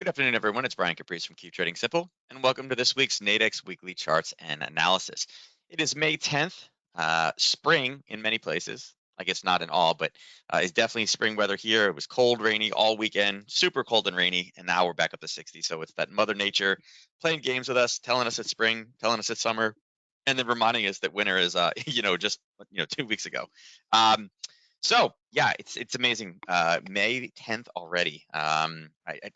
Good afternoon, everyone. It's Brian Caprice from Keep Trading Simple, and welcome to this week's Nadex weekly charts and analysis. It is May 10th, spring in many places. I guess not in all, but it's definitely spring weather here. It was cold, rainy all weekend, super cold and rainy, and now we're back up to 60. So it's that Mother Nature playing games with us, telling us it's spring, telling us it's summer, and then reminding us that winter is, just 2 weeks ago. Um, so yeah, it's amazing. May 10th already. I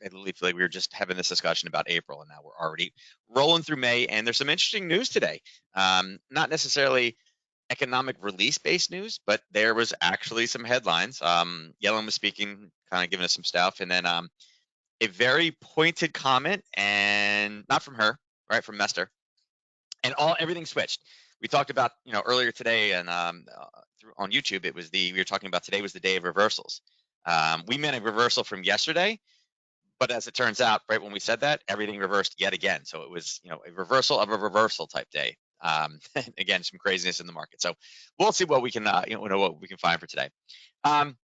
literally feel like we were just having this discussion about April, and now we're already rolling through May. And there's some interesting news today. Not necessarily economic release-based news, but there was actually some headlines. Yellen was speaking, kind of giving us some stuff, and then a very pointed comment, and not from her, right, from Mester, and everything switched. We talked about earlier today, and on YouTube, we were talking about today was the day of reversals. We meant a reversal from yesterday, but as it turns out, right when we said that, everything reversed yet again. So it was a reversal of a reversal type day. Again, some craziness in the market. So we'll see what we can what we can find for today. Hit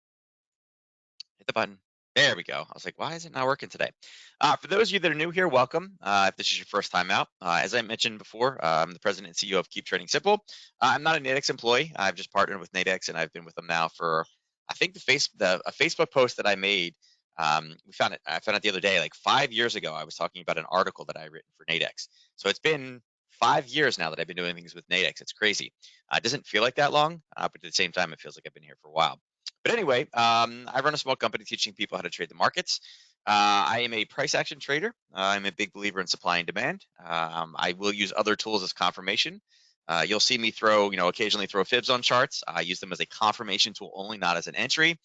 the button. There we go. I was like, why is it not working today? For those of you that are new here, welcome. If this is your first time out, as I mentioned before, I'm the president and CEO of Keep Trading Simple. I'm not a Nadex employee. I've just partnered with Nadex, and I've been with them now for, I think, a Facebook post that I made. I found it the other day, like 5 years ago. I was talking about an article that I written for Nadex. So it's been 5 years now that I've been doing things with Nadex. It's crazy. It doesn't feel like that long, but at the same time, it feels like I've been here for a while. But anyway, I run a small company teaching people how to trade the markets. I am a price action trader. I'm a big believer in supply and demand. I will use other tools as confirmation. You'll see me occasionally throw fibs on charts. I use them as a confirmation tool only, not as an entry.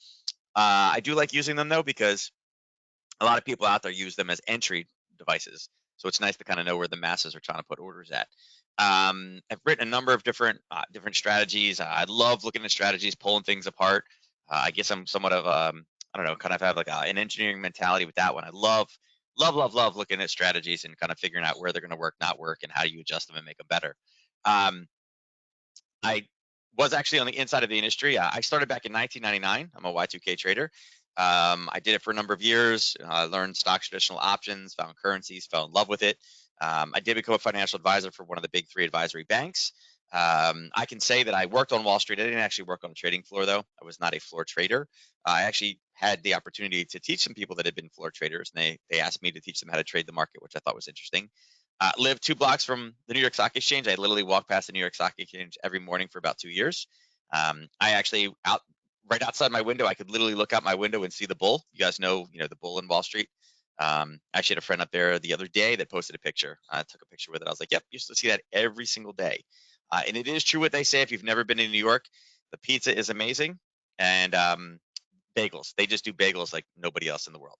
I do like using them though, because a lot of people out there use them as entry devices. So it's nice to kind of know where the masses are trying to put orders at. I've written a number of different strategies. I love looking at strategies, pulling things apart. I guess I'm somewhat of I don't know, kind of have like an engineering mentality with that one. I love looking at strategies and kind of figuring out where they're going to work, not work, and how do you adjust them and make them better. Um, I was actually on the inside of the industry. I started back in 1999. I'm a Y2K trader. I did it for a number of years. Learned stocks, traditional options, found currencies, fell in love with it. I did become a financial advisor for one of the big three advisory banks. I can say that I worked on Wall Street. I didn't actually work on the trading floor, though. I was not a floor trader. I actually had the opportunity to teach some people that had been floor traders, and they asked me to teach them how to trade the market, which I thought was interesting. Lived 2 blocks from the New York Stock Exchange. I literally walked past the New York Stock Exchange every morning for about 2 years. I actually right outside my window, I could literally look out my window and see the bull. You guys know, the bull in Wall Street. I actually had a friend up there the other day that posted a picture. I took a picture with it. I was like, yep, used to see that every single day. And it is true what they say. If you've never been in New York, the pizza is amazing. And bagels, they just do bagels like nobody else in the world.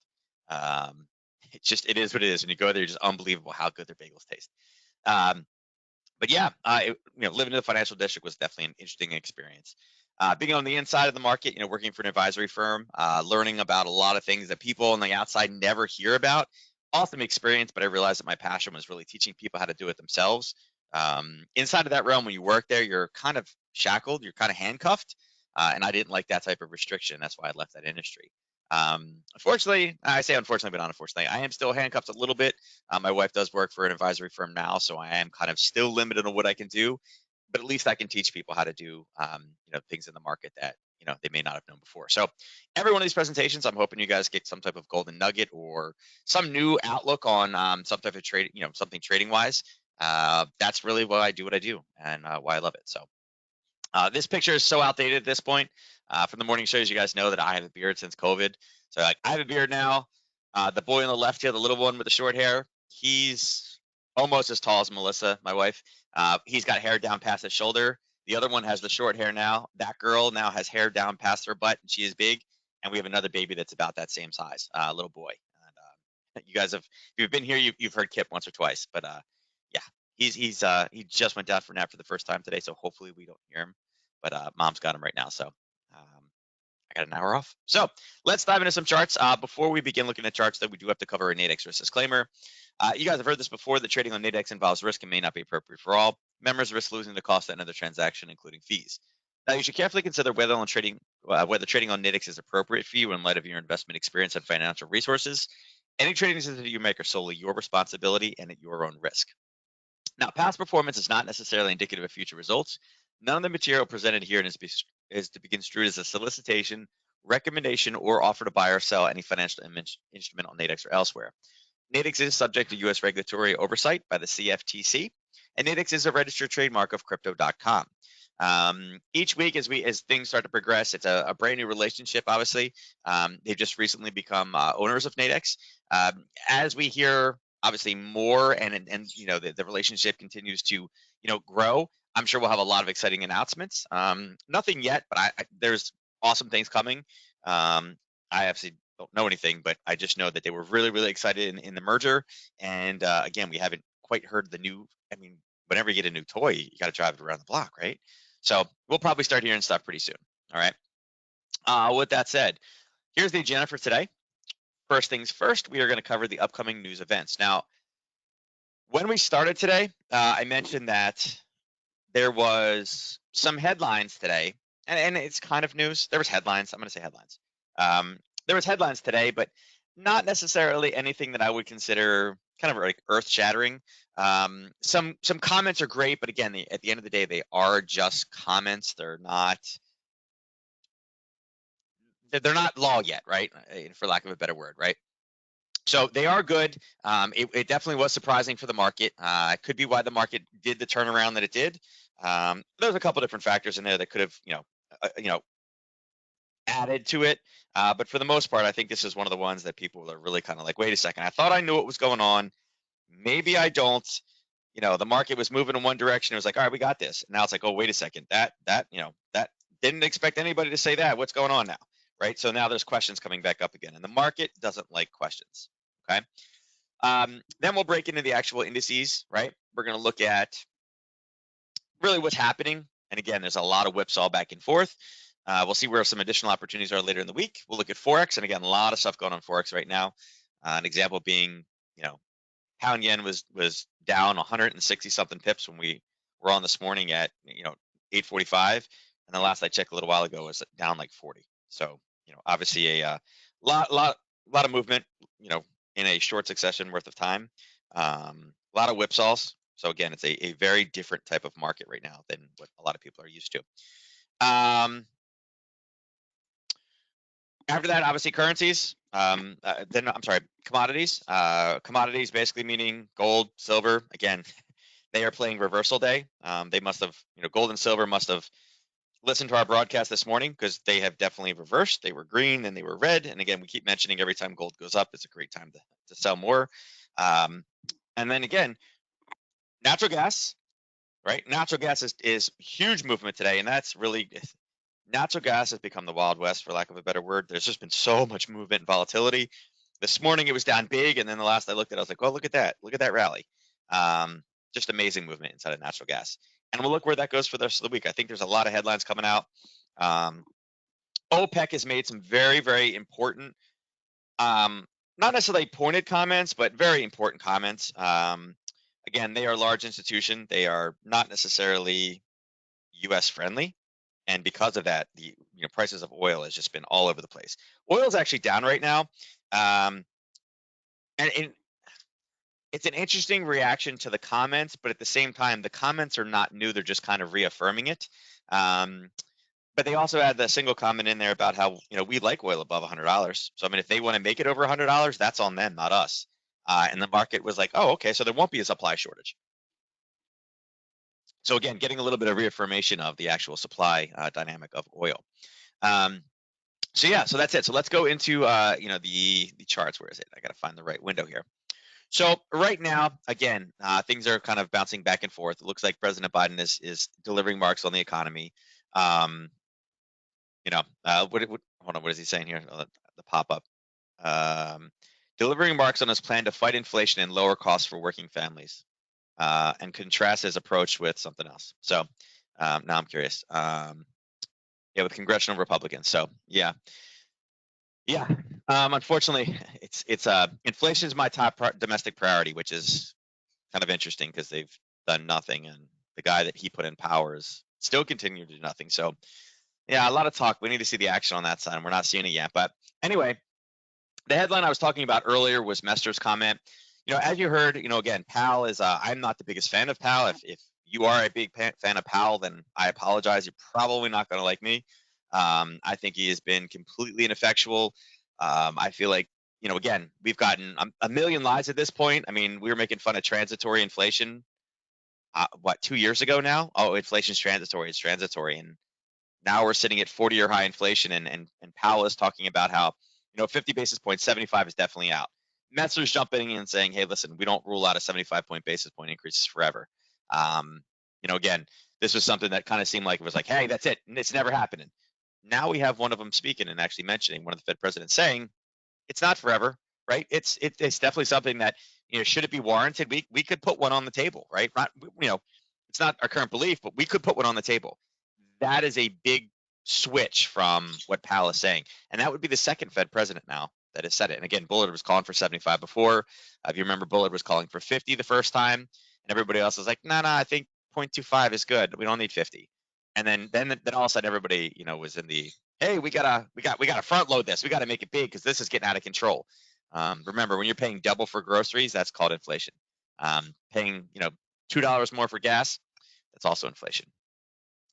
Um, it is what it is. When you go there, it's just unbelievable how good their bagels taste. Um, but yeah, living in the financial district was definitely an interesting experience. Being on the inside of the market, working for an advisory firm, learning about a lot of things that people on the outside never hear about. Awesome experience, but I realized that my passion was really teaching people how to do it themselves. Inside of that realm, when you work there, you're kind of shackled, you're kind of handcuffed, and I didn't like that type of restriction. That's why I left that industry. Unfortunately, I say unfortunately, but not unfortunately, I am still handcuffed a little bit. My wife does work for an advisory firm now, so I am kind of still limited on what I can do, but at least I can teach people how to do, things in the market that, they may not have known before. So every one of these presentations, I'm hoping you guys get some type of golden nugget or some new outlook on some type of trade, something trading wise. That's really why I do what I do and why I love it. So this picture is so outdated at this point. From the morning shows, you guys know that I have a beard since COVID. So like, I have a beard now. The boy on the left here, the little one with the short hair, he's almost as tall as Melissa, my wife. He's got hair down past his shoulder. The other one has the short hair now. That girl now has hair down past her butt, and she is big. And we have another baby that's about that same size, little boy. And you guys have, if you've been here, you've heard Kip once or twice. But yeah, he just went down for a nap for the first time today, so hopefully we don't hear him. But mom's got him right now, so I got an hour off. So let's dive into some charts. Before we begin looking at charts, though, we do have to cover a Nadex risk disclaimer. You guys have heard this before, that trading on Nadex involves risk and may not be appropriate for all. Members risk losing the cost of another transaction, including fees. Now, you should carefully consider whether trading on Nadex is appropriate for you in light of your investment experience and financial resources. Any trading decisions that you make are solely your responsibility and at your own risk. Now, past performance is not necessarily indicative of future results. None of the material presented here is to be construed as a solicitation, recommendation, or offer to buy or sell any financial instrument on Nadex or elsewhere. Nadex is subject to U.S. regulatory oversight by the CFTC, and Nadex is a registered trademark of Crypto.com. Each week, as things start to progress, it's a brand new relationship. Obviously, they've just recently become owners of Nadex. As we hear, obviously more, and the relationship continues to grow. I'm sure we'll have a lot of exciting announcements. Nothing yet, but there's awesome things coming. I obviously don't know anything, but I just know that they were really, really excited in the merger. And again, we haven't quite heard the new. I mean, whenever you get a new toy, you got to drive it around the block, right? So we'll probably start hearing stuff pretty soon. All right. With that said, here's the agenda for today. First things first, we are going to cover the upcoming news events. Now, when we started today, I mentioned that there was some headlines today, and it's kind of news. There was headlines. I'm going to say headlines. There was headlines today, but not necessarily anything that I would consider kind of like earth-shattering. Some comments are great, but again, at the end of the day, they are just comments. They're not law yet, right? For lack of a better word, right? So they are good. It definitely was surprising for the market. It could be why the market did the turnaround that it did. There's a couple different factors in there that could have, added to it. But for the most part, I think this is one of the ones that people are really kind of like, wait a second, I thought I knew what was going on. Maybe I don't. The market was moving in one direction. It was like, all right, we got this. And now it's like, oh, wait a second, that didn't expect anybody to say that. What's going on now? Right. So now there's questions coming back up again, and the market doesn't like questions. Okay. Then we'll break into the actual indices, right? We're going to look at really what's happening. And again, there's a lot of whipsaw back and forth. We'll see where some additional opportunities are later in the week. We'll look at Forex. And again, a lot of stuff going on Forex right now. An example being, pound yen was down 160 something pips when we were on this morning at 8:45, and the last I checked a little while ago was down like 40. So obviously a lot of movement in a short succession worth of time. A lot of whipsaws. So again, it's a very different type of market right now than what a lot of people are used to. After that, obviously currencies. Then I'm sorry, commodities. Commodities basically meaning gold, silver. Again, they are playing reversal day. They must have, gold and silver must have listened to our broadcast this morning, because they have definitely reversed. They were green, then they were red. And again, we keep mentioning every time gold goes up, it's a great time to sell more. And then again, natural gas, right? Natural gas is huge movement today, and that's really natural gas has become the Wild West, for lack of a better word. There's just been so much movement and volatility. This morning it was down big, and then the last I looked at it, I was like, well, look at that. Look at that rally. Just amazing movement inside of natural gas. And we'll look where that goes for the rest of the week. I think there's a lot of headlines coming out. OPEC has made some very, very important, not necessarily pointed comments, but very important comments. Again, they are a large institution. They are not necessarily U.S. friendly. And because of that, the prices of oil has just been all over the place. Oil is actually down right now. And it's an interesting reaction to the comments, but at the same time, the comments are not new. They're just kind of reaffirming it. But they also had the single comment in there about how, we like oil above $100. So, I mean, if they want to make it over $100, that's on them, not us. And the market was like, oh, okay, so there won't be a supply shortage. So again, getting a little bit of reaffirmation of the actual supply dynamic of oil. So yeah, so that's it. So let's go into the charts. Where is it? I got to find the right window here. So right now, again, things are kind of bouncing back and forth. It looks like President Biden is delivering marks on the economy. Hold on, what is he saying here? The pop-up. Delivering marks on his plan to fight inflation and lower costs for working families. And contrast his approach with something else. So now I'm curious. With congressional Republicans. So yeah. Unfortunately, it's inflation is my top domestic priority, which is kind of interesting because they've done nothing, and the guy that he put in power is still continuing to do nothing. So yeah, a lot of talk. We need to see the action on that side, and we're not seeing it yet. But anyway, The headline I was talking about earlier was Mester's comment. As you heard, again, Powell is, I'm not the biggest fan of Powell. If you are a big fan of Powell, then I apologize. You're probably not going to like me. I think he has been completely ineffectual. I feel like, again, we've gotten a million lies at this point. I mean, we were making fun of transitory inflation, 2 years ago now? Oh, inflation's transitory. It's transitory. And now we're sitting at 40-year high inflation, and Powell is talking about how 50 basis points, 75 is definitely out. Metzler's jumping in and saying, hey, listen, we don't rule out a 75 basis point increases forever. Again, this was something that kind of seemed like it was like, hey, that's it, and it's never happening. Now we have one of them speaking and actually mentioning, one of the Fed presidents saying it's not forever, right? It's definitely something that, should it be warranted, we could put one on the table, right? Not, it's not our current belief, but we could put one on the table. That is a big switch from what Powell is saying. And that would be the second Fed president now that has said it. And again, Bullard was calling for 75 before. If you remember, Bullard was calling for 50 the first time, and everybody else was like, no, I think 0.25 is good. We don't need 50. And then all of a sudden everybody, was in the, hey, we gotta front load this. We gotta make it big because this is getting out of control. Remember, when you're paying double for groceries, that's called inflation. Paying, $2 more for gas, that's also inflation.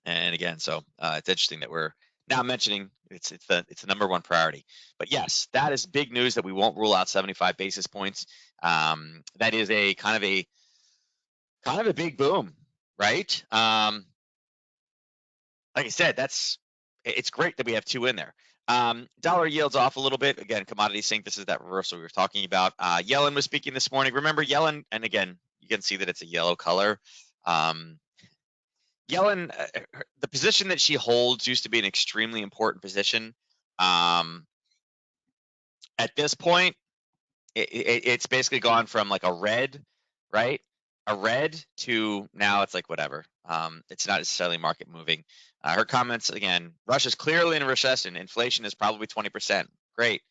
And again, so it's interesting that we're now mentioning it's the number one priority. But yes, that is big news that we won't rule out 75 basis points. That is a kind of a big boom, right? Like I said, it's great that we have two in there. Dollar yields off a little bit. Again, commodities sync. This is that reversal we were talking about. Yellen was speaking this morning. Remember Yellen, and again, you can see that it's a yellow color. Yellen, the position that she holds used to be an extremely important position. At this point, it's basically gone from like a red, right? A red to now it's like whatever. It's not necessarily market moving. Her comments again, Russia's clearly in a recession. Inflation is probably 20%. Great.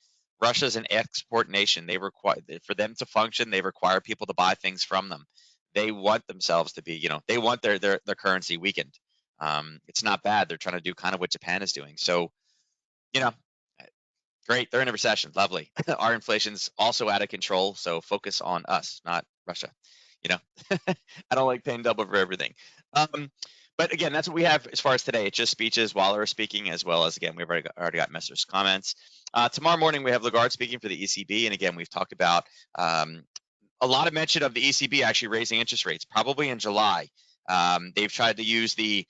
Russia's an export nation. They require, for them to function, they require people to buy things from them. They want themselves to be, they want their currency weakened. It's not bad. They're trying to do kind of what Japan is doing. So, great. They're in a recession. Lovely. Our inflation's also out of control. So focus on us, not Russia. I don't like paying double for everything. But again, that's what we have as far as today. It's just speeches. Waller is speaking, as well as, again, we've already got Messer's comments. Tomorrow morning, we have Lagarde speaking for the ECB. And again, we've talked about a lot of mention of the ECB actually raising interest rates, probably in July. They've tried to use the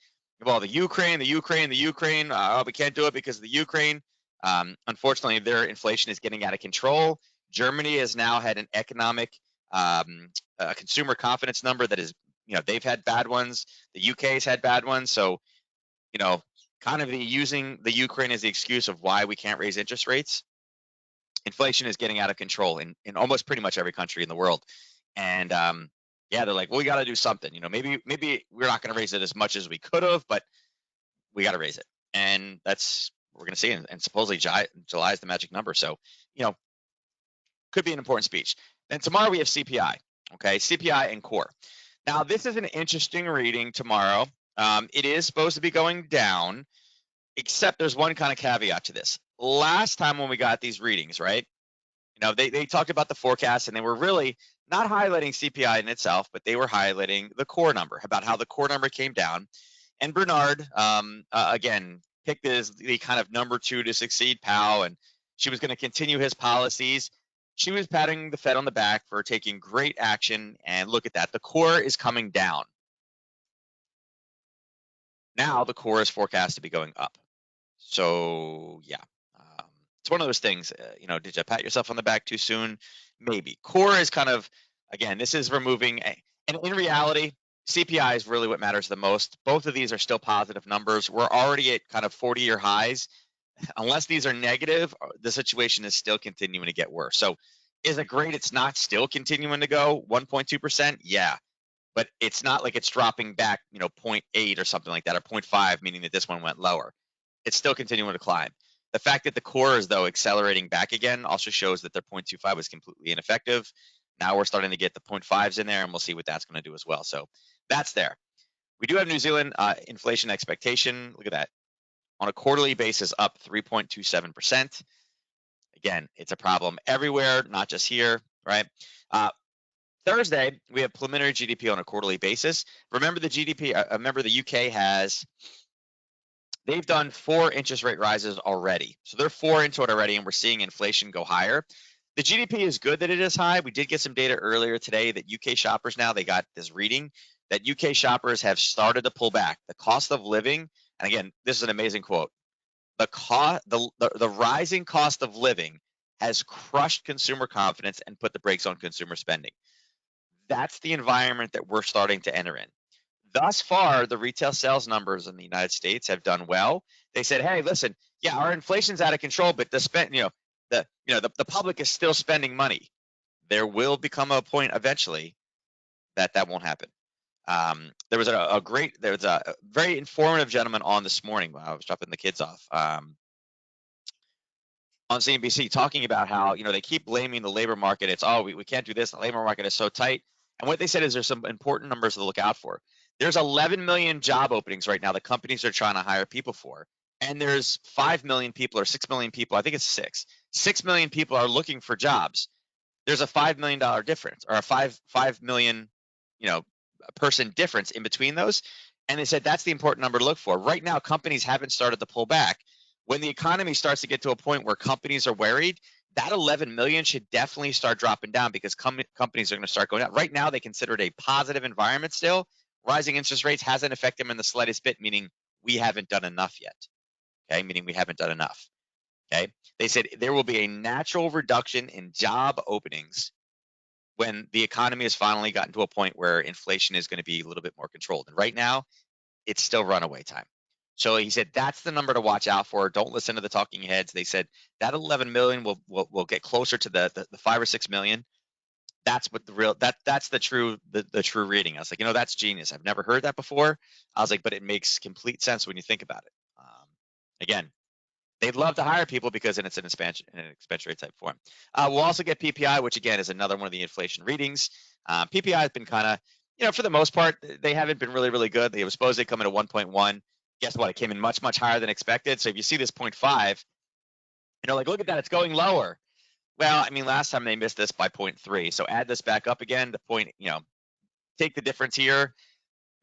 Ukraine. We can't do it because of the Ukraine. Unfortunately, their inflation is getting out of control. Germany has now had an economic consumer confidence number that is, they've had bad ones. The UK has had bad ones. So, kind of using the Ukraine as the excuse of why we can't raise interest rates. Inflation is getting out of control in almost pretty much every country in the world. And they're like, well, we got to do something. Maybe we're not going to raise it as much as we could have, but we got to raise it. And that's what we're going to see. And supposedly July is the magic number. So, could be an important speech. Then tomorrow we have CPI. Okay, CPI and core. Now, this is an interesting reading tomorrow. It is supposed to be going down, except there's one kind of caveat to this. Last time when we got these readings, right, they talked about the forecast, and they were really not highlighting CPI in itself, but they were highlighting the core number, about how the core number came down. And Bernard, again, picked as the kind of number two to succeed Powell, and she was going to continue his policies. She was patting the Fed on the back for taking great action, and look at that. The core is coming down. Now the core is forecast to be going up. So, yeah, it's one of those things, did you pat yourself on the back too soon? Maybe. Core is kind of, again, this is removing, and in reality, CPI is really what matters the most. Both of these are still positive numbers. We're already at kind of 40-year highs. Unless these are negative, the situation is still continuing to get worse. So is it great it's not still continuing to go 1.2%? Yeah. But it's not like it's dropping back, 0.8 or something like that, or 0.5, meaning that this one went lower. It's still continuing to climb. The fact that the core is, though, accelerating back again also shows that their 0.25 was completely ineffective. Now we're starting to get the 0.5s in there, and we'll see what that's going to do as well. So that's there. We do have New Zealand inflation expectation. Look at that. On a quarterly basis, up 3.27%. Again, it's a problem everywhere, not just here, right? Thursday, we have preliminary GDP on a quarterly basis. Remember the GDP, remember the UK they've done 4 interest rate rises already. So they're 4 into it already, and we're seeing inflation go higher. The GDP is good that it is high. We did get some data earlier today that UK shoppers now, they got this reading that UK shoppers have started to pull back. The cost of living, and again, this is an amazing quote. The rising cost of living has crushed consumer confidence and put the brakes on consumer spending. That's the environment that we're starting to enter in. Thus far, the retail sales numbers in the United States have done well. They said, "Hey, listen, yeah, our inflation's out of control, but the public is still spending money." There will become a point eventually that won't happen. There was a very informative gentleman on this morning while I was dropping the kids off. On CNBC talking about how they keep blaming the labor market. It's we can't do this. The labor market is so tight. And what they said is there's some important numbers to look out for. There's 11 million job openings right now that companies are trying to hire people for, and there's 5 million people or 6 million people. I think it's 6 million people are looking for jobs. There's a $5 million difference, or a 5 million person difference in between those. And they said that's the important number to look for. Right now, companies haven't started to pull back. When the economy starts to get to a point where companies are worried, that 11 million should definitely start dropping down because companies are going to start going out. Right now, they consider it a positive environment still. Rising interest rates hasn't affected them in the slightest bit, meaning we haven't done enough yet. Okay, meaning we haven't done enough. Okay, they said there will be a natural reduction in job openings when the economy has finally gotten to a point where inflation is going to be a little bit more controlled. And right now, it's still runaway time. So he said that's the number to watch out for. Don't listen to the talking heads. They said that 11 million will get closer to the 5 or 6 million. That's what that's the true reading. I was like, that's genius. I've never heard that before. I was like, but it makes complete sense when you think about it. Again, they'd love to hire people because it's an expansionary type form. We'll also get PPI, which again is another one of the inflation readings. PPI has been kind of, for the most part, they haven't been really, really good. They were supposed to come in at 1.1. Guess what? It came in much, much higher than expected. So if you see this 0.5, look at that, it's going lower. Well, I mean, last time they missed this by 0.3. So add this back up again. The point, take the difference here,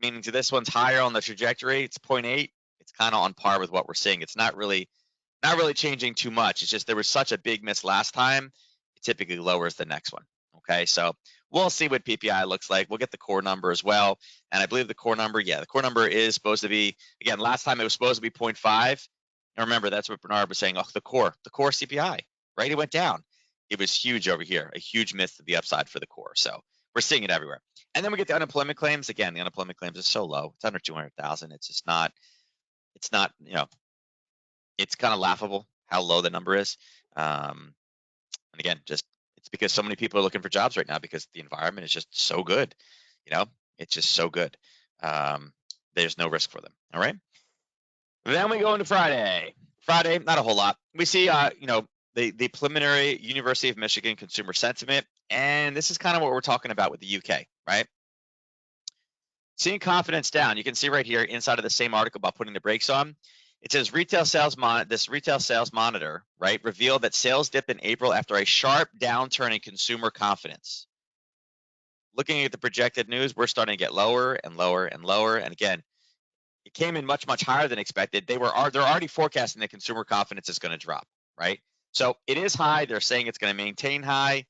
meaning to this one's higher on the trajectory. It's 0.8. It's kind of on par with what we're seeing. It's not really changing too much. It's just there was such a big miss last time. It typically lowers the next one. Okay, so we'll see what PPI looks like. We'll get the core number as well. And I believe the core number is supposed to be, again, last time it was supposed to be 0.5. And remember, that's what Bernard was saying. Oh, the core CPI, right? It went down. It was huge over here, a huge miss to the upside for the core. So we're seeing it everywhere. And then we get the unemployment claims. Again, the unemployment claims is so low. It's under 200,000. It's just not, it's kind of laughable how low the number is. And again, it's because so many people are looking for jobs right now because the environment is just so good. It's just so good. There's no risk for them. All right. Then we go into Friday. Friday, not a whole lot. We see, the preliminary University of Michigan consumer sentiment, and this is kind of what we're talking about with the UK, right? Seeing confidence down. You can see right here inside of the same article about putting the brakes on. It says this retail sales monitor, right, revealed that sales dipped in April after a sharp downturn in consumer confidence. Looking at the projected news, we're starting to get lower and lower and lower. And again, it came in much, much higher than expected. They're already forecasting that consumer confidence is going to drop, right? So it is high. They're saying it's going to maintain high.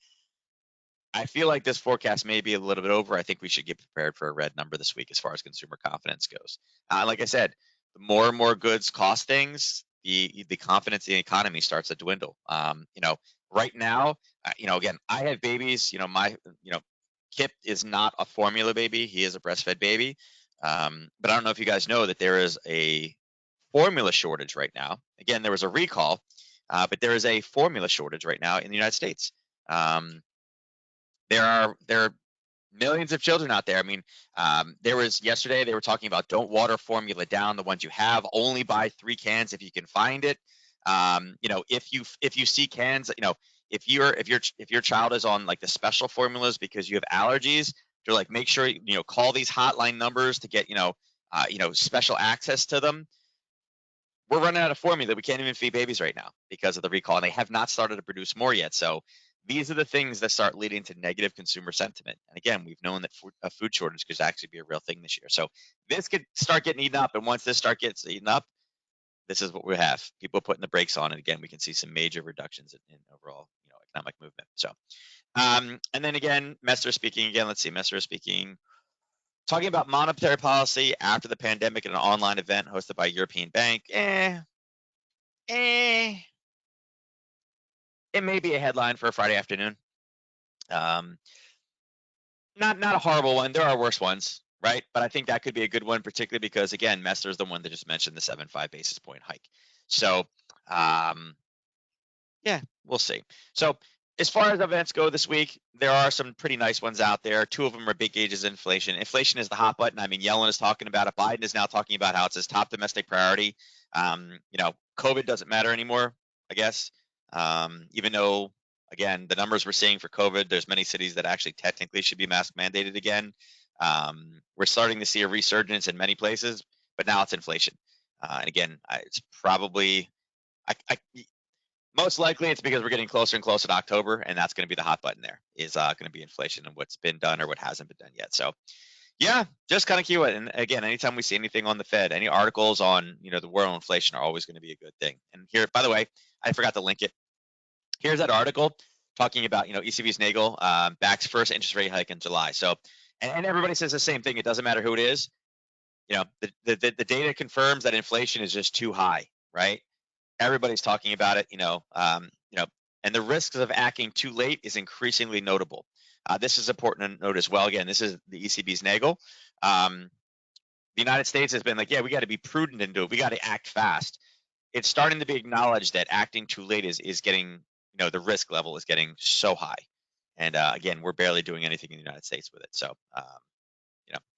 I feel like this forecast may be a little bit over. I think we should get prepared for a red number this week as far as consumer confidence goes. Like I said, the more and more goods cost things, the confidence in the economy starts to dwindle. Right now, again, I have babies. Kip is not a formula baby. He is a breastfed baby. But I don't know if you guys know that there is a formula shortage right now. Again, there was a recall, but there is a formula shortage right now in the United States. There are millions of children out there. I mean, there was yesterday they were talking about don't water formula down. The ones you have, only buy 3 cans if you can find it. If you see cans, if your child is on like the special formulas because you have allergies, they're like, make sure call these hotline numbers to get special access to them. we're running out of formula. We can't even feed babies right now because of the recall, and they have not started to produce more yet. So these are the things that start leading to negative consumer sentiment. And again, we've known that a food shortage could actually be a real thing this year. So this could start getting eaten up, and once this gets eaten up, this is what we have. People putting the brakes on, and again, we can see some major reductions in overall, economic movement. So, and then again, Messer speaking again. Let's see, Messer speaking, talking about monetary policy after the pandemic at an online event hosted by a European bank. It may be a headline for a Friday afternoon. Not a horrible one. There are worse ones, right? But I think that could be a good one, particularly because again, Messer is the one that just mentioned the 75 basis point hike. So, yeah, we'll see. So as far as events go this week, there are some pretty nice ones out there. Two of them are big gauges of inflation. Inflation is the hot button. I mean, Yellen is talking about it. Biden is now talking about how it's his top domestic priority. COVID doesn't matter anymore, I guess. Even though, again, the numbers we're seeing for COVID, there's many cities that actually technically should be mask mandated again. We're starting to see a resurgence in many places, but now it's inflation. And again, it's probably most likely it's because we're getting closer and closer to October, and that's going to be the hot button there is going to be inflation and what's been done or what hasn't been done yet. So yeah, just kind of cue it. And again, anytime we see anything on the Fed, any articles on, the world inflation are always going to be a good thing. And here, by the way, I forgot to link it. Here's that article talking about, ECB's Nagel backs first interest rate hike in July. So, and everybody says the same thing. It doesn't matter who it is. The data confirms that inflation is just too high, right? Everybody's talking about it, and the risks of acting too late is increasingly notable. This is important to note as well. Again, this is the ECB's Nagel. The United States has been like, yeah, we got to be prudent and do it. We got to act fast. It's starting to be acknowledged that acting too late is getting, the risk level is getting so high. And again, we're barely doing anything in the United States with it. So,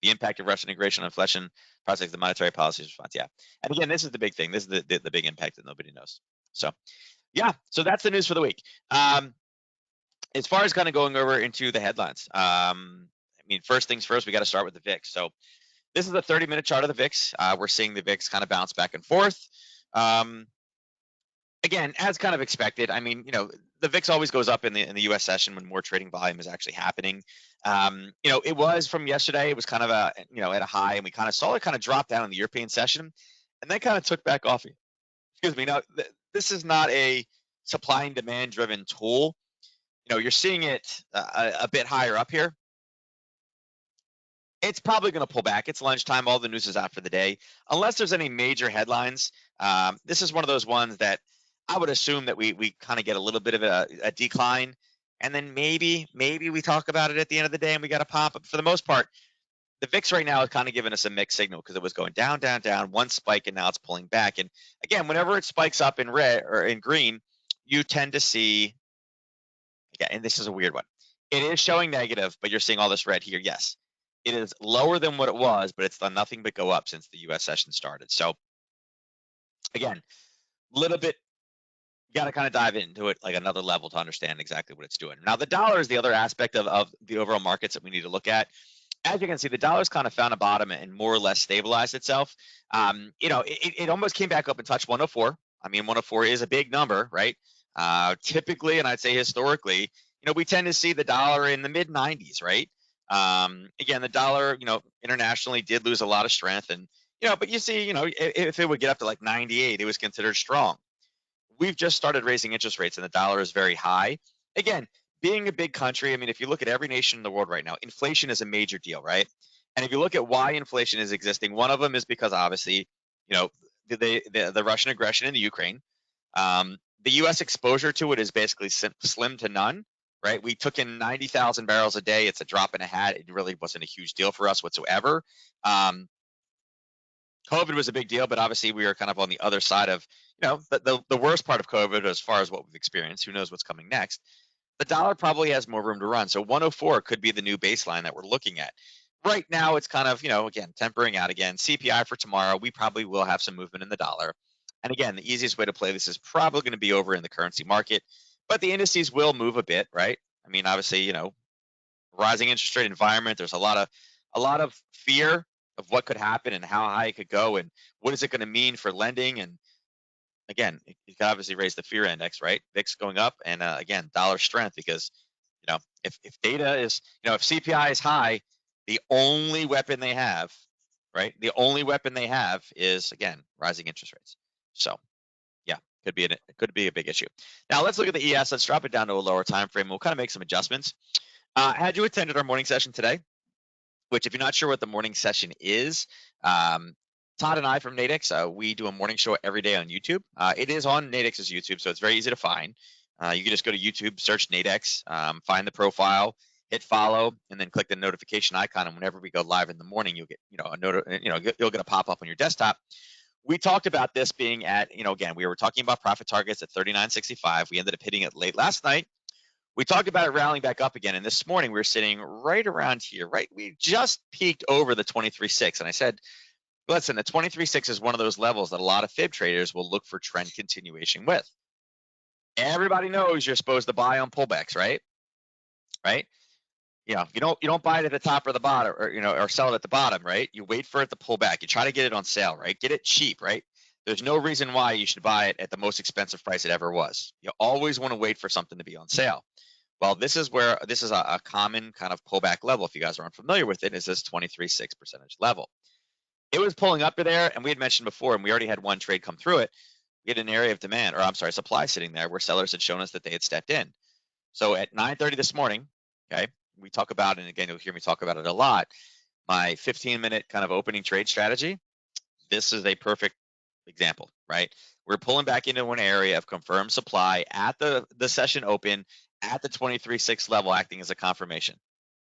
the impact of Russian aggression on inflation, prospects of the monetary policy response. Yeah. And again, this is the big thing. This is the big impact that nobody knows. So, yeah. So that's the news for the week. As far as kind of going over into the headlines, first things first, we got to start with the VIX. So this is a 30-minute chart of the VIX. We're seeing the VIX kind of bounce back and forth. Again, as kind of expected. The VIX always goes up in the U.S. session when more trading volume is actually happening. It was from yesterday. It was kind of at a high, and we kind of saw it kind of drop down in the European session, and then kind of took back off. Excuse me. Now, this is not a supply and demand driven tool. You're seeing it a bit higher up here. It's probably going to pull back. It's lunchtime. All the news is out for the day. Unless there's any major headlines, this is one of those ones that I would assume that we kind of get a little bit of a decline, and then maybe we talk about it at the end of the day and we got to pop. But for the most part, the VIX right now is kind of giving us a mixed signal because it was going down, one spike, and now it's pulling back. And again, whenever it spikes up in red or in green, you tend to see, again, and this is a weird one. It is showing negative, but you're seeing all this red here. Yes, it is lower than what it was, but it's done nothing but go up since the U.S. session started. So again, a little bit, you got to kind of dive into it like another level to understand exactly what it's doing. Now, the dollar is the other aspect of the overall markets that we need to look at. As you can see, the dollar's kind of found a bottom and more or less stabilized itself. It almost came back up and touched 104. 104 is a big number, right? Typically, and I'd say historically, we tend to see the dollar in the mid 90s, right? Again, the dollar, internationally did lose a lot of strength, and but you see, if it would get up to like 98, it was considered strong. We've just started raising interest rates, and the dollar is very high. Again, being a big country, if you look at every nation in the world right now, inflation is a major deal, right? And if you look at why inflation is existing, one of them is because obviously, the Russian aggression in the Ukraine. The U.S. exposure to it is basically slim to none, right? We took in 90,000 barrels a day. It's a drop in a hat. It really wasn't a huge deal for us whatsoever. COVID was a big deal, but obviously we are kind of on the other side of, the worst part of COVID as far as what we've experienced. Who knows what's coming next? The dollar probably has more room to run. So 104 could be the new baseline that we're looking at. Right now, it's kind of, again, tempering out again. CPI for tomorrow, we probably will have some movement in the dollar. And again, the easiest way to play this is probably going to be over in the currency market, but the indices will move a bit, right? Obviously, rising interest rate environment, there's a lot of fear of what could happen and how high it could go and what is it going to mean for lending. And again, it can obviously raise the fear index, right? VIX going up, and again, dollar strength, because if data is, if CPI is high, the only weapon they have, right? The only weapon they have is, again, rising interest rates. So yeah, could be a big issue. Now let's look at the ES. Let's drop it down to a lower time frame. We'll kind of make some adjustments. Had you attended our morning session today? Which, if you're not sure what the morning session is, Todd and I from Nadex, we do a morning show every day on YouTube. It is on Nadex's YouTube, so it's very easy to find. You can just go to YouTube, search Nadex, find the profile, hit follow, and then click the notification icon. And whenever we go live in the morning, you'll get you'll get a pop up on your desktop. We talked about this being at, again, we were talking about profit targets at 39.65. We ended up hitting it late last night. We talked about it rallying back up again, and this morning we were sitting right around here, right? We just peaked over the 23.6, and I said, listen, the 23.6 is one of those levels that a lot of fib traders will look for trend continuation with. Everybody knows you're supposed to buy on pullbacks, right? Right? You don't buy it at the top or the bottom, or sell it at the bottom, right? You wait for it to pull back. You try to get it on sale, right? Get it cheap, right? There's no reason why you should buy it at the most expensive price it ever was. You always want to wait for something to be on sale. Well, this is a common kind of pullback level. If you guys aren't familiar with it, is this 23.6% level. It was pulling up to there, and we had mentioned before, and we already had one trade come through it. We had an area of demand, or I'm sorry, supply sitting there where sellers had shown us that they had stepped in. So at 9:30 this morning, okay, we talk about, and again, you'll hear me talk about it a lot, my 15-minute kind of opening trade strategy. This is a perfect example, right? We're pulling back into an area of confirmed supply at the session open at the 23.6 level, acting as a confirmation.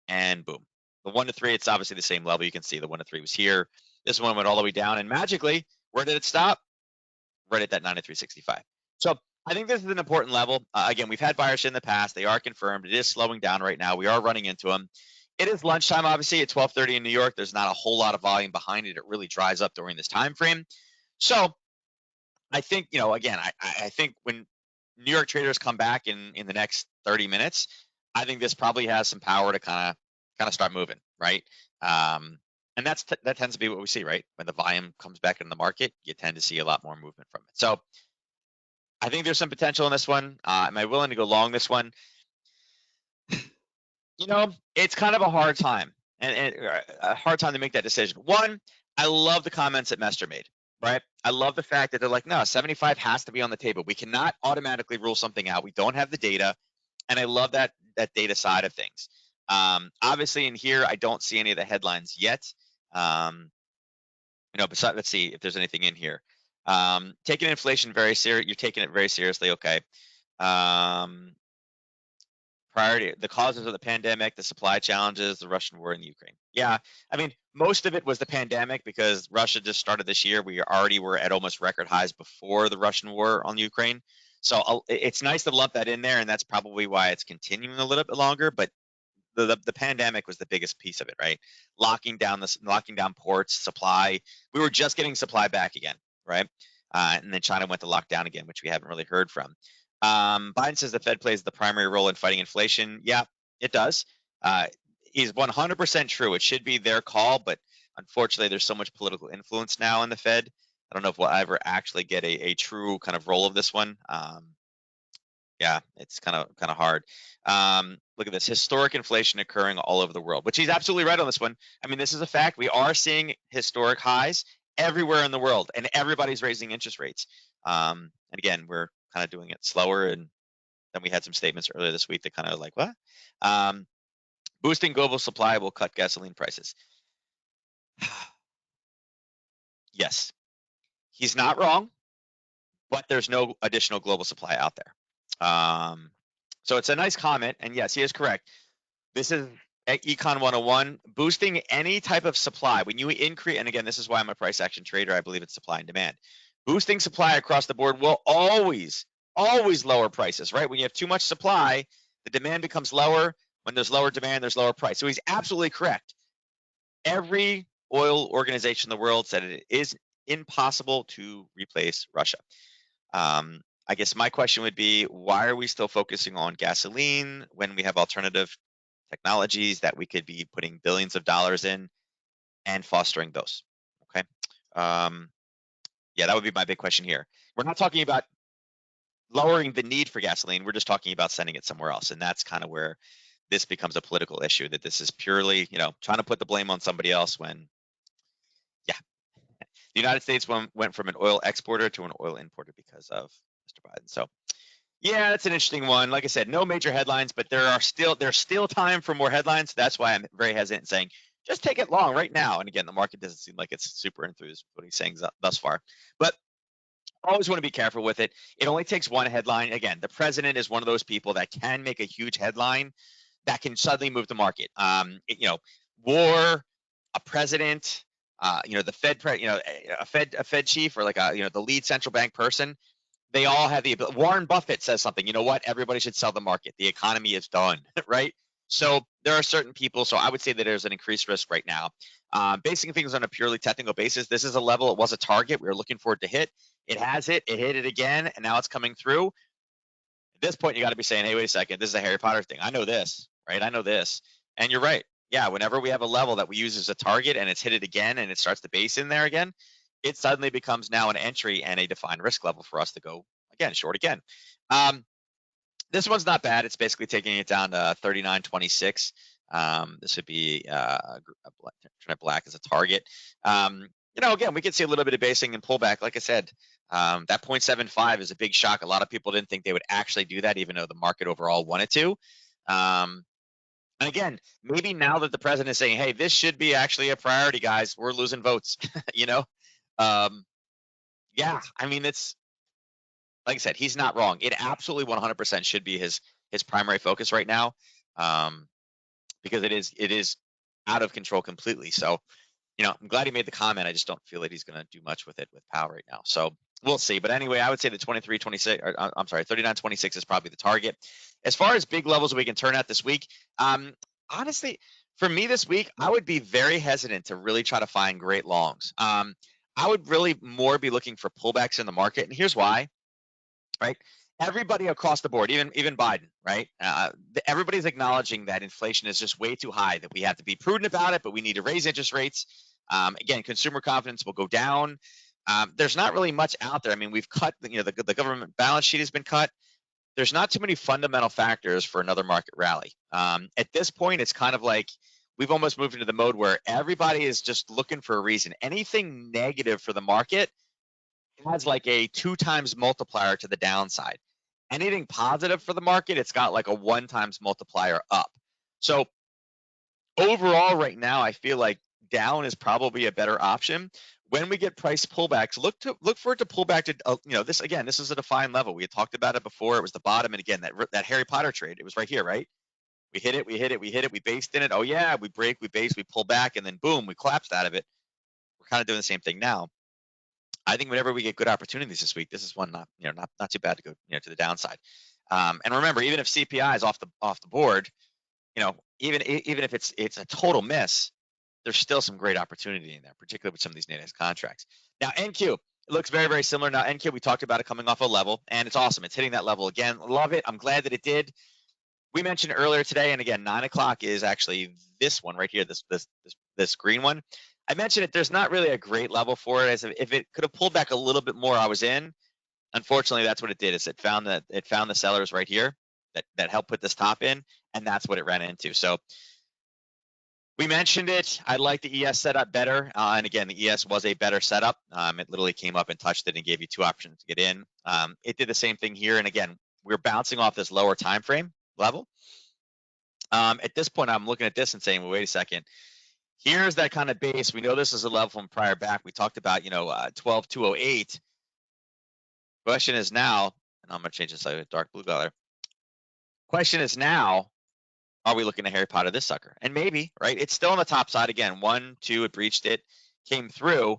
And boom. The 1 to 3, it's obviously the same level. You can see the 1 to 3 was here. This one went all the way down, and magically, where did it stop? Right at that 93.65. So I think this is an important level. Again, we've had buyers in the past. They are confirmed. It is slowing down right now. We are running into them. It is lunchtime, obviously, at 12:30 in New York. There's not a whole lot of volume behind it. It really dries up during this time frame. So I think, again, I think when New York traders come back in the next 30 minutes, I think this probably has some power to kind of start moving, right? And that tends to be what we see, right? When the volume comes back in the market, you tend to see a lot more movement from it. So I think there's some potential in this one. Am I willing to go long this one? It's kind of a hard time, and a hard time to make that decision. One, I love the comments that Mester made, right? I love the fact that they're like, no, 75 has to be on the table. We cannot automatically rule something out. We don't have the data, and I love that data side of things. Obviously, in here, I don't see any of the headlines yet. Besides, let's see if there's anything in here. Taking inflation very serious. You're taking it very seriously, okay? Priority, the causes of the pandemic, the supply challenges, the Russian war in Ukraine. Yeah, I mean, most of it was the pandemic because Russia just started this year. We already were at almost record highs before the Russian war on Ukraine. So it's nice to lump that in there, and that's probably why it's continuing a little bit longer. But the pandemic was the biggest piece of it, right? Locking down ports, supply. We were just getting supply back again, right? And then China went to lockdown again, which we haven't really heard from. Biden says the Fed plays the primary role in fighting inflation. Yeah, it does. Is 100% true. It should be their call, but unfortunately, there's so much political influence now in the Fed. I don't know if we'll ever actually get a true kind of role of this one. Yeah, it's kind of hard. Look at this, historic inflation occurring all over the world, which he's absolutely right on this one. I mean, this is a fact. We are seeing historic highs everywhere in the world, and everybody's raising interest rates. And again, we're kind of doing it slower, and then we had some statements earlier this week that kind of like, what? Boosting global supply will cut gasoline prices. Yes, he's not wrong, but there's no additional global supply out there. So it's a nice comment, and yes, he is correct. This is Econ 101, boosting any type of supply. When you increase, and again, this is why I'm a price action trader. I believe it's supply and demand. Boosting supply across the board will always lower prices, right? When you have too much supply, the demand becomes lower. When there's lower demand, there's lower price. So he's absolutely correct. Every oil organization in the world said it is impossible to replace Russia. I guess my question would be, why are we still focusing on gasoline when we have alternative technologies that we could be putting billions of dollars in and fostering those? Okay. Yeah, that would be my big question here. We're not talking about lowering the need for gasoline. We're just talking about sending it somewhere else. And that's kind of where this becomes a political issue, that this is purely, trying to put the blame on somebody else when, yeah, the United States went from an oil exporter to an oil importer because of Mr. Biden. So yeah, that's an interesting one. Like I said, no major headlines, but there's still time for more headlines. That's why I'm very hesitant in saying just take it long right now. And again, the market doesn't seem like it's super enthused with what he's saying thus far. But always want to be careful with it. It only takes one headline. Again, the president is one of those people that can make a huge headline that can suddenly move the market. War, a president, the Fed, a Fed chief, or like the lead central bank person. They all have the ability. Warren Buffett says something. You know what? Everybody should sell the market. The economy is done, right? So there are certain people. So I would say that there's an increased risk right now. Basing things on a purely technical basis, this is a level. It was a target. We were looking for it to hit. It has it. It hit it again, and now it's coming through. At this point, you got to be saying, hey, wait a second. This is a Harry Potter thing. I know this, right? I know this. And you're right. Yeah, whenever we have a level that we use as a target and it's hit it again and it starts to base in there again, it suddenly becomes now an entry and a defined risk level for us to go again, short again. This one's not bad. It's basically taking it down to 39.26. This would be black as a target. Again, we could see a little bit of basing and pullback. Like I said, that 0.75 is a big shock. A lot of people didn't think they would actually do that, even though the market overall wanted to. And again, maybe now that the president is saying, hey, this should be actually a priority, guys, we're losing votes, yeah, I mean, it's, like I said, he's not wrong. It absolutely 100% should be his primary focus right now, because it is out of control completely. So, I'm glad he made the comment. I just don't feel that he's going to do much with it with Powell right now. So we'll see. But anyway, I would say the 39.26 is probably the target. As far as big levels we can turn at this week, honestly, for me this week, I would be very hesitant to really try to find great longs. I would really more be looking for pullbacks in the market. And here's why, right? Everybody across the board, even Biden, right? Everybody's acknowledging that inflation is just way too high, that we have to be prudent about it, but we need to raise interest rates. Again, consumer confidence will go down. There's not really much out there. I mean, we've cut, the government balance sheet has been cut. There's not too many fundamental factors for another market rally. At this point, it's kind of like we've almost moved into the mode where everybody is just looking for a reason. Anything negative for the market has like a 2 times multiplier to the downside. Anything positive for the market, it's got like a 1 times multiplier up. So overall right now, I feel like down is probably a better option. When we get price pullbacks, look for it to pull back to, this is a defined level. We had talked about it before. It was the bottom. And again, that Harry Potter trade, it was right here, right? We hit it, we based in it. Oh yeah, we break, we base, we pull back, and then boom, we collapsed out of it. We're kind of doing the same thing now. I think whenever we get good opportunities this week, this is one not too bad to go to the downside. And remember, even if CPI is off the board, even if it's a total miss, there's still some great opportunity in there, particularly with some of these Nadex contracts. Now NQ, it looks very, very similar. Now NQ, we talked about it coming off a level, and it's awesome. It's hitting that level again. Love it. I'm glad that it did. We mentioned earlier today, and again, 9 o'clock is actually this one right here, this green one. I mentioned it. There's not really a great level for it. As if it could have pulled back a little bit more, I was in. Unfortunately, that's what it did. Is it found the sellers right here that helped put this top in, and that's what it ran into. So we mentioned it. I like the ES setup better, and again, the ES was a better setup. It literally came up and touched it and gave you 2 options to get in. It did the same thing here, and again, we're bouncing off this lower time frame level. At this point, I'm looking at this and saying, well, wait a second. Here's that kind of base. We know this is a level from prior back. We talked about, 12,208. Question is now, and I'm going to change this to a dark blue color. Question is now, are we looking to Harry Potter this sucker? And maybe, right? It's still on the top side again. 1, 2, it breached it, came through.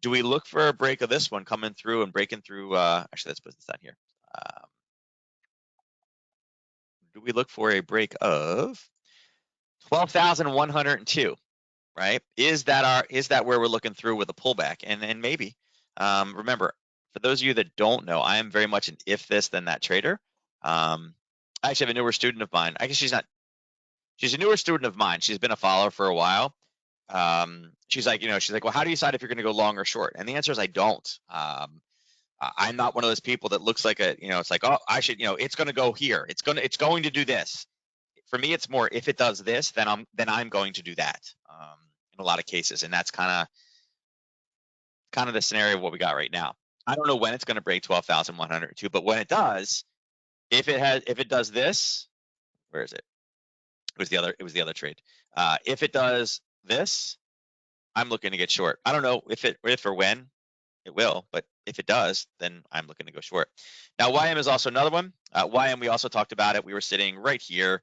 Do we look for a break of this one coming through and breaking through? Actually, let's put this down here. Do we look for a break of 12,102? Right? Is that where we're looking through with a pullback? And maybe. Remember, for those of you that don't know, I am very much an if this then that trader. I actually have a newer student of mine. I guess she's a newer student of mine. She's been a follower for a while. She's like, well, how do you decide if you're going to go long or short? And the answer is I don't. I'm not one of those people that looks like it's like, oh, I should, it's going to go here. It's going to do this. For me, it's more, if it does this, then I'm going to do that. In a lot of cases, and that's kind of the scenario of what we got right now. I don't know when it's going to break 12,102, but when it does, if it does this, where is it? It was the other trade. If it does this, I'm looking to get short. I don't know if or when it will, but if it does, then I'm looking to go short. Now, YM is also another one. YM, we also talked about it. We were sitting right here.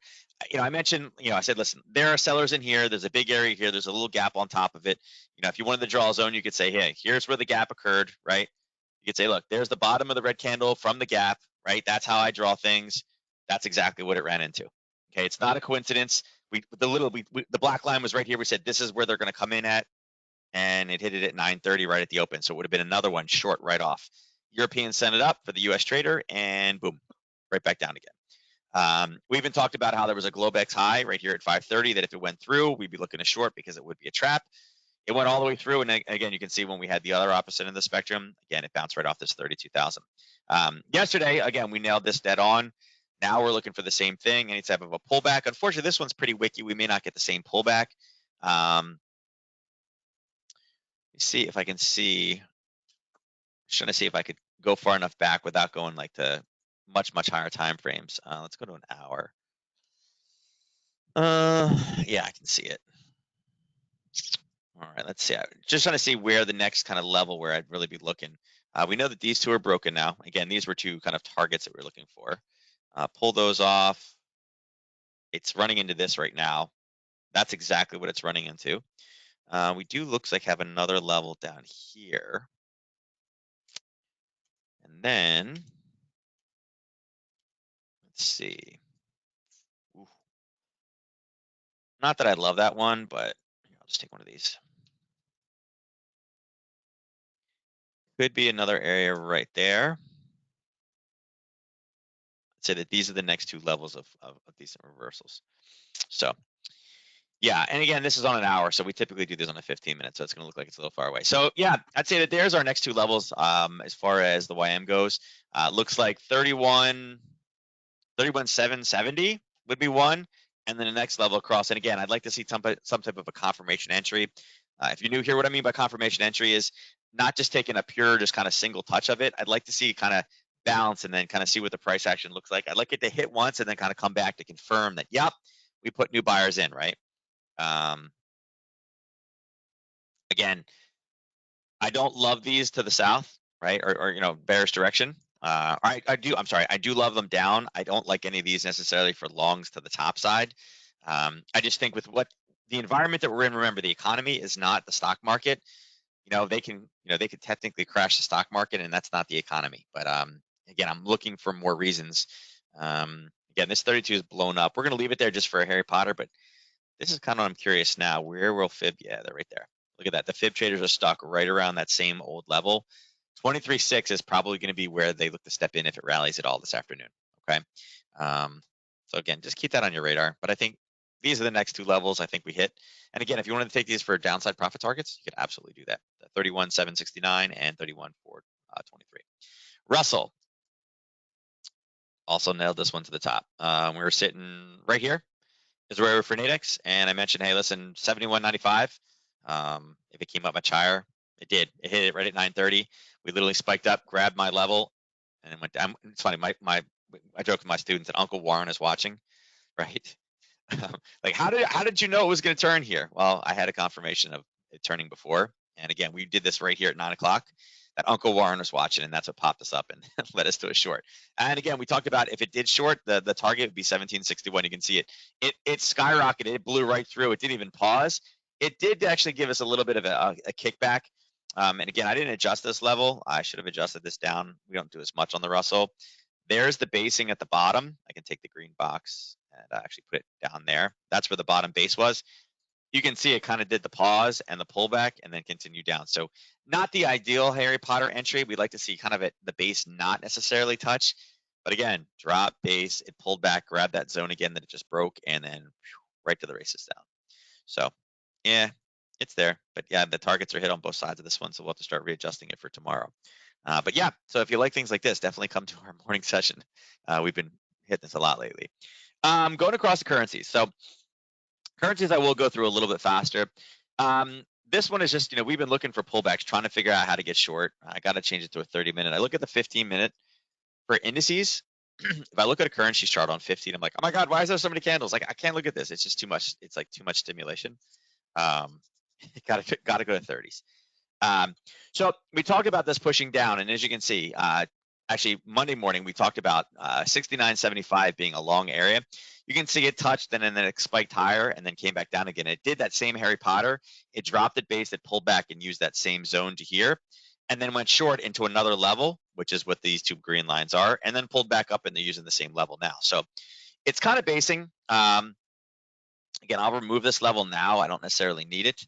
I mentioned, I said, listen, there are sellers in here. There's a big area here. There's a little gap on top of it. If you wanted to draw a zone, you could say, hey, here's where the gap occurred, right? You could say, look, there's the bottom of the red candle from the gap, right? That's how I draw things. That's exactly what it ran into. Okay, it's not a coincidence. The black line was right here. We said this is where they're going to come in at, and it hit it at 9:30 right at the open. So it would have been another one short right off. Europeans sent it up for the US trader, and boom, right back down again. We even talked about how there was a Globex high right here at 5:30 that if it went through, we'd be looking to short because it would be a trap. It went all the way through, and again, you can see when we had the other opposite in the spectrum, again, it bounced right off this 32,000. Yesterday, again, we nailed this dead on. Now we're looking for the same thing, any type of a pullback. Unfortunately, this one's pretty wicky. We may not get the same pullback. See if I can see. Trying to see if I could go far enough back without going like to much higher time frames. Let's go to an hour. Yeah, I can see it. All right, let's see. Just trying to see where the next kind of level where I'd really be looking. We know that these two are broken now. Again, these were two kind of targets that we're looking for. Pull those off. It's running into this right now. That's exactly what it's running into. We do looks like have another level down here. And then, let's see. Ooh. Not that I love that one, but I'll just take one of these. Could be another area right there. I'd say that these are the next two levels of decent reversals. So, yeah, and again, this is on an hour, so we typically do this on a 15-minute, so it's going to look like it's a little far away. So, yeah, I'd say that there's our next two levels as far as the YM goes. Looks like 31,770 would be one, and then the next level across. And again, I'd like to see some type of a confirmation entry. If you're new here, what I mean by confirmation entry is not just taking a pure, just kind of single touch of it. I'd like to see kind of balance and then kind of see what the price action looks like. I'd like it to hit once and then kind of come back to confirm that, yep, we put new buyers in, right? Again, I don't love these to the south, right? Or bearish direction. I do love them down. I don't like any of these necessarily for longs to the top side. I just think with what the environment that we're in, remember, the economy is not the stock market. They can technically crash the stock market, and that's not the economy. But again, I'm looking for more reasons. Again, this 32 is blown up. We're going to leave it there just for a Harry Potter, but this is kind of what I'm curious now. Where will fib? Yeah, they're right there. Look at that. The fib traders are stuck right around that same old level. 23.6 is probably going to be where they look to step in if it rallies at all this afternoon. Okay. So again, just keep that on your radar. But I think these are the next two levels I think we hit. And again, if you wanted to take these for downside profit targets, you could absolutely do that. 31,769 and 31,423. Russell also nailed this one to the top. We were sitting right here is where we were for Nadex, and I mentioned, hey, listen, 71.95. If it came up much higher, it did. It hit it right at 9:30. We literally spiked up, grabbed my level, and it went down. It's funny. I joke with my students that Uncle Warren is watching, right? Like, how did you know it was going to turn here? Well, I had a confirmation of it turning before, and again, we did this right here at 9 o'clock. That Uncle Warren was watching, and that's what popped us up and led us to a short. And again, we talked about if it did short, the target would be 1761. You can see it. It skyrocketed. It blew right through. It didn't even pause. It did actually give us a little bit of a kickback. And again, I didn't adjust this level. I should have adjusted this down. We don't do as much on the Russell. There's the basing at the bottom. I can take the green box and actually put it down there. That's where the bottom base was. You can see it kind of did the pause and the pullback and then continue down. So not the ideal Harry Potter entry. We'd like to see kind of the base not necessarily touch. But again, drop base, it pulled back, grabbed that zone again that it just broke, and then right to the races down. So yeah, it's there. But yeah, the targets are hit on both sides of this one, so we'll have to start readjusting it for tomorrow. But yeah, so if you like things like this, definitely come to our morning session. We've been hitting this a lot lately. Going across the currencies. So currencies I will go through a little bit faster. This one is just, we've been looking for pullbacks, trying to figure out how to get short. I got to change it to a 30-minute. I look at the 15-minute for indices. If I look at a currency chart on 15, I'm like, oh my God, why is there so many candles? Like, I can't look at this. It's just too much. It's like too much stimulation. Gotta go to 30s. So we talked about this pushing down, and as you can see, actually Monday morning we talked about 69.75 being a long area. You can see it touched and then it spiked higher and then came back down again. It did that same Harry Potter. It dropped at base, it pulled back and used that same zone to here, and then went short into another level, which is what these two green lines are, and then pulled back up and they're using the same level now. So it's kind of basing. Again, I'll remove this level now. I don't necessarily need it.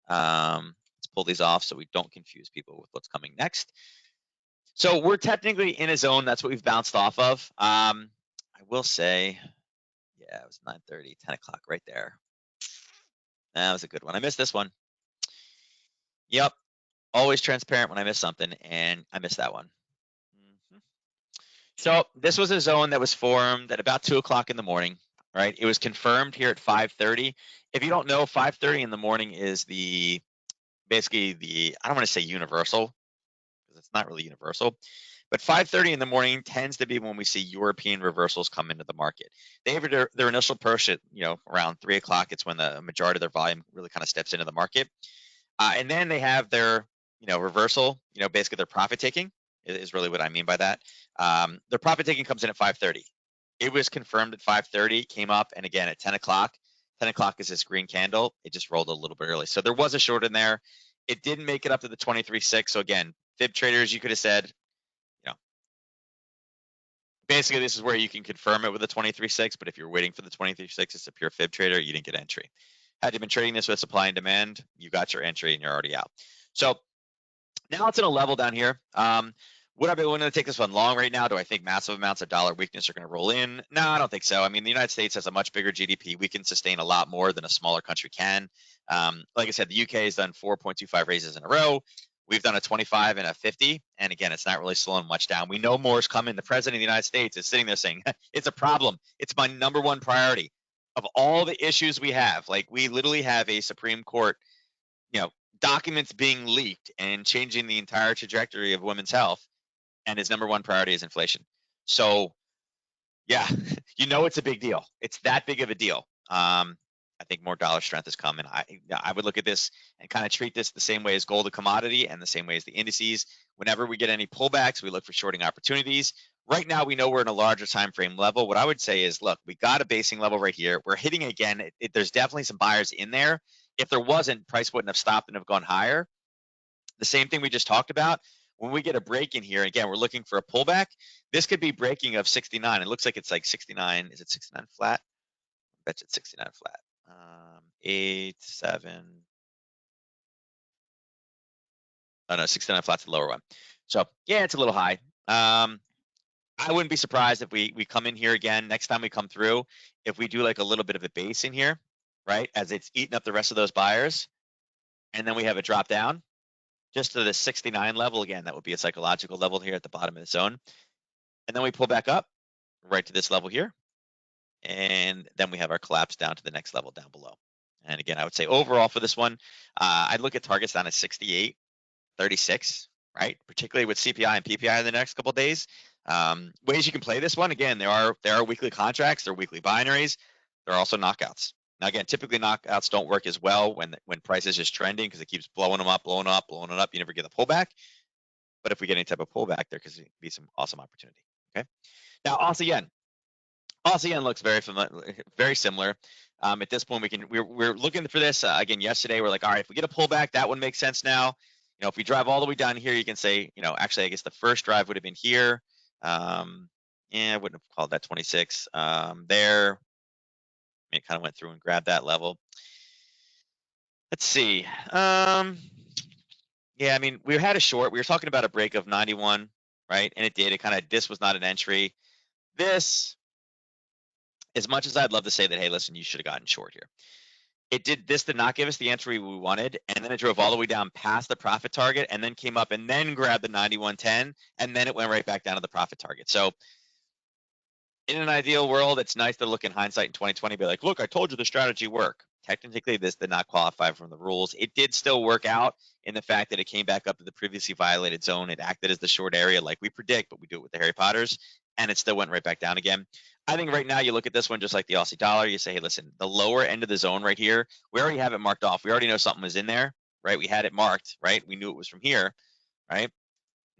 Let's pull these off so we don't confuse people with what's coming next. So we're technically in a zone. That's what we've bounced off of. I will say, yeah, it was 9:30, 10 o'clock right there. That was a good one. I missed this one. Yep. Always transparent when I miss something, and I missed that one. So this was a zone that was formed at about 2 o'clock in the morning, right? It was confirmed here at 5:30. If you don't know, 5:30 in the morning is basically the, I don't want to say universal, because it's not really universal, but 5:30 in the morning tends to be when we see European reversals come into the market. They have their initial push at, around 3 o'clock. It's when the majority of their volume really kind of steps into the market. And then they have their, reversal, basically their profit taking is really what I mean by that. Their profit taking comes in at 5:30. It was confirmed at 5:30, came up, and again at 10 o'clock. 10 o'clock is this green candle. It just rolled a little bit early. So there was a short in there. It didn't make it up to the 23.6. So again, fib traders, you could have said, basically this is where you can confirm it with a 23.6, but if you're waiting for the 23.6, it's a pure fib trader, you didn't get entry. Had you been trading this with supply and demand, you got your entry and you're already out. So now it's in a level down here. Would I be willing to take this one long right now? Do I think massive amounts of dollar weakness are going to roll in? No, I don't think so. I mean, the United States has a much bigger GDP. We can sustain a lot more than a smaller country can. Like I said, the UK has done 4.25 raises in a row. We've done a 25 and a 50. And again, it's not really slowing much down. We know more is coming. The president of the United States is sitting there saying, it's a problem. It's my number one priority. Of all the issues we have, like we literally have a Supreme Court, documents being leaked and changing the entire trajectory of women's health. And his number one priority is inflation. So yeah, it's a big deal. It's that big of a deal. I think more dollar strength is coming. I would look at this and kind of treat this the same way as gold, a commodity, and the same way as the indices. Whenever we get any pullbacks, we look for shorting opportunities. Right now, we know we're in a larger time frame level. What I would say is, look, we got a basing level right here. We're hitting again. There's definitely some buyers in there. If there wasn't, price wouldn't have stopped and have gone higher. The same thing we just talked about. When we get a break in here, again, we're looking for a pullback. This could be breaking of 69. It looks like it's like 69. Is it 69 flat? I bet you it's 69 flat. 8, 7. Oh no, 69 flat's the lower one. So yeah, it's a little high. I wouldn't be surprised if we come in here again next time we come through. If we do like a little bit of a base in here, right, as it's eating up the rest of those buyers, and then we have a drop down just to the 69 level again. That would be a psychological level here at the bottom of the zone, and then we pull back up right to this level here, and then we have our collapse down to the next level down below. And again, I would say overall for this one, I'd look at targets down at 68, 36, right? Particularly with CPI and PPI in the next couple of days. Ways you can play this one, again, there are weekly contracts, there are weekly binaries, there are also knockouts. Now again, typically knockouts don't work as well when price is just trending because it keeps blowing them up, blowing up, blowing it up. You never get a pullback. But if we get any type of pullback, there could be some awesome opportunity. Okay. Now ASEAN looks very similar. At this point, we're looking for this again. Yesterday, we're like, all right, if we get a pullback, that one makes sense now. If we drive all the way down here, you can say, actually, I guess the first drive would have been here. I wouldn't have called that 26 there. It kind of went through and grabbed that level. Let's see. Yeah, I mean, we had a short. We were talking about a break of 91, right? And it did. This was not an entry. This, as much as I'd love to say that, hey, listen, you should have gotten short here. This did not give us the entry we wanted, and then it drove all the way down past the profit target, and then came up and then grabbed the 91.10, and then it went right back down to the profit target. So in an ideal world, it's nice to look in hindsight in 2020, be like, look, I told you the strategy worked. Technically, this did not qualify from the rules. It did still work out in the fact that it came back up to the previously violated zone. It acted as the short area like we predict, but we do it with the Harry Potters, and it still went right back down again. I think right now you look at this one just like the Aussie dollar. You say, hey, listen, the lower end of the zone right here, we already have it marked off. We already know something was in there, right? We had it marked, right? We knew it was from here, right?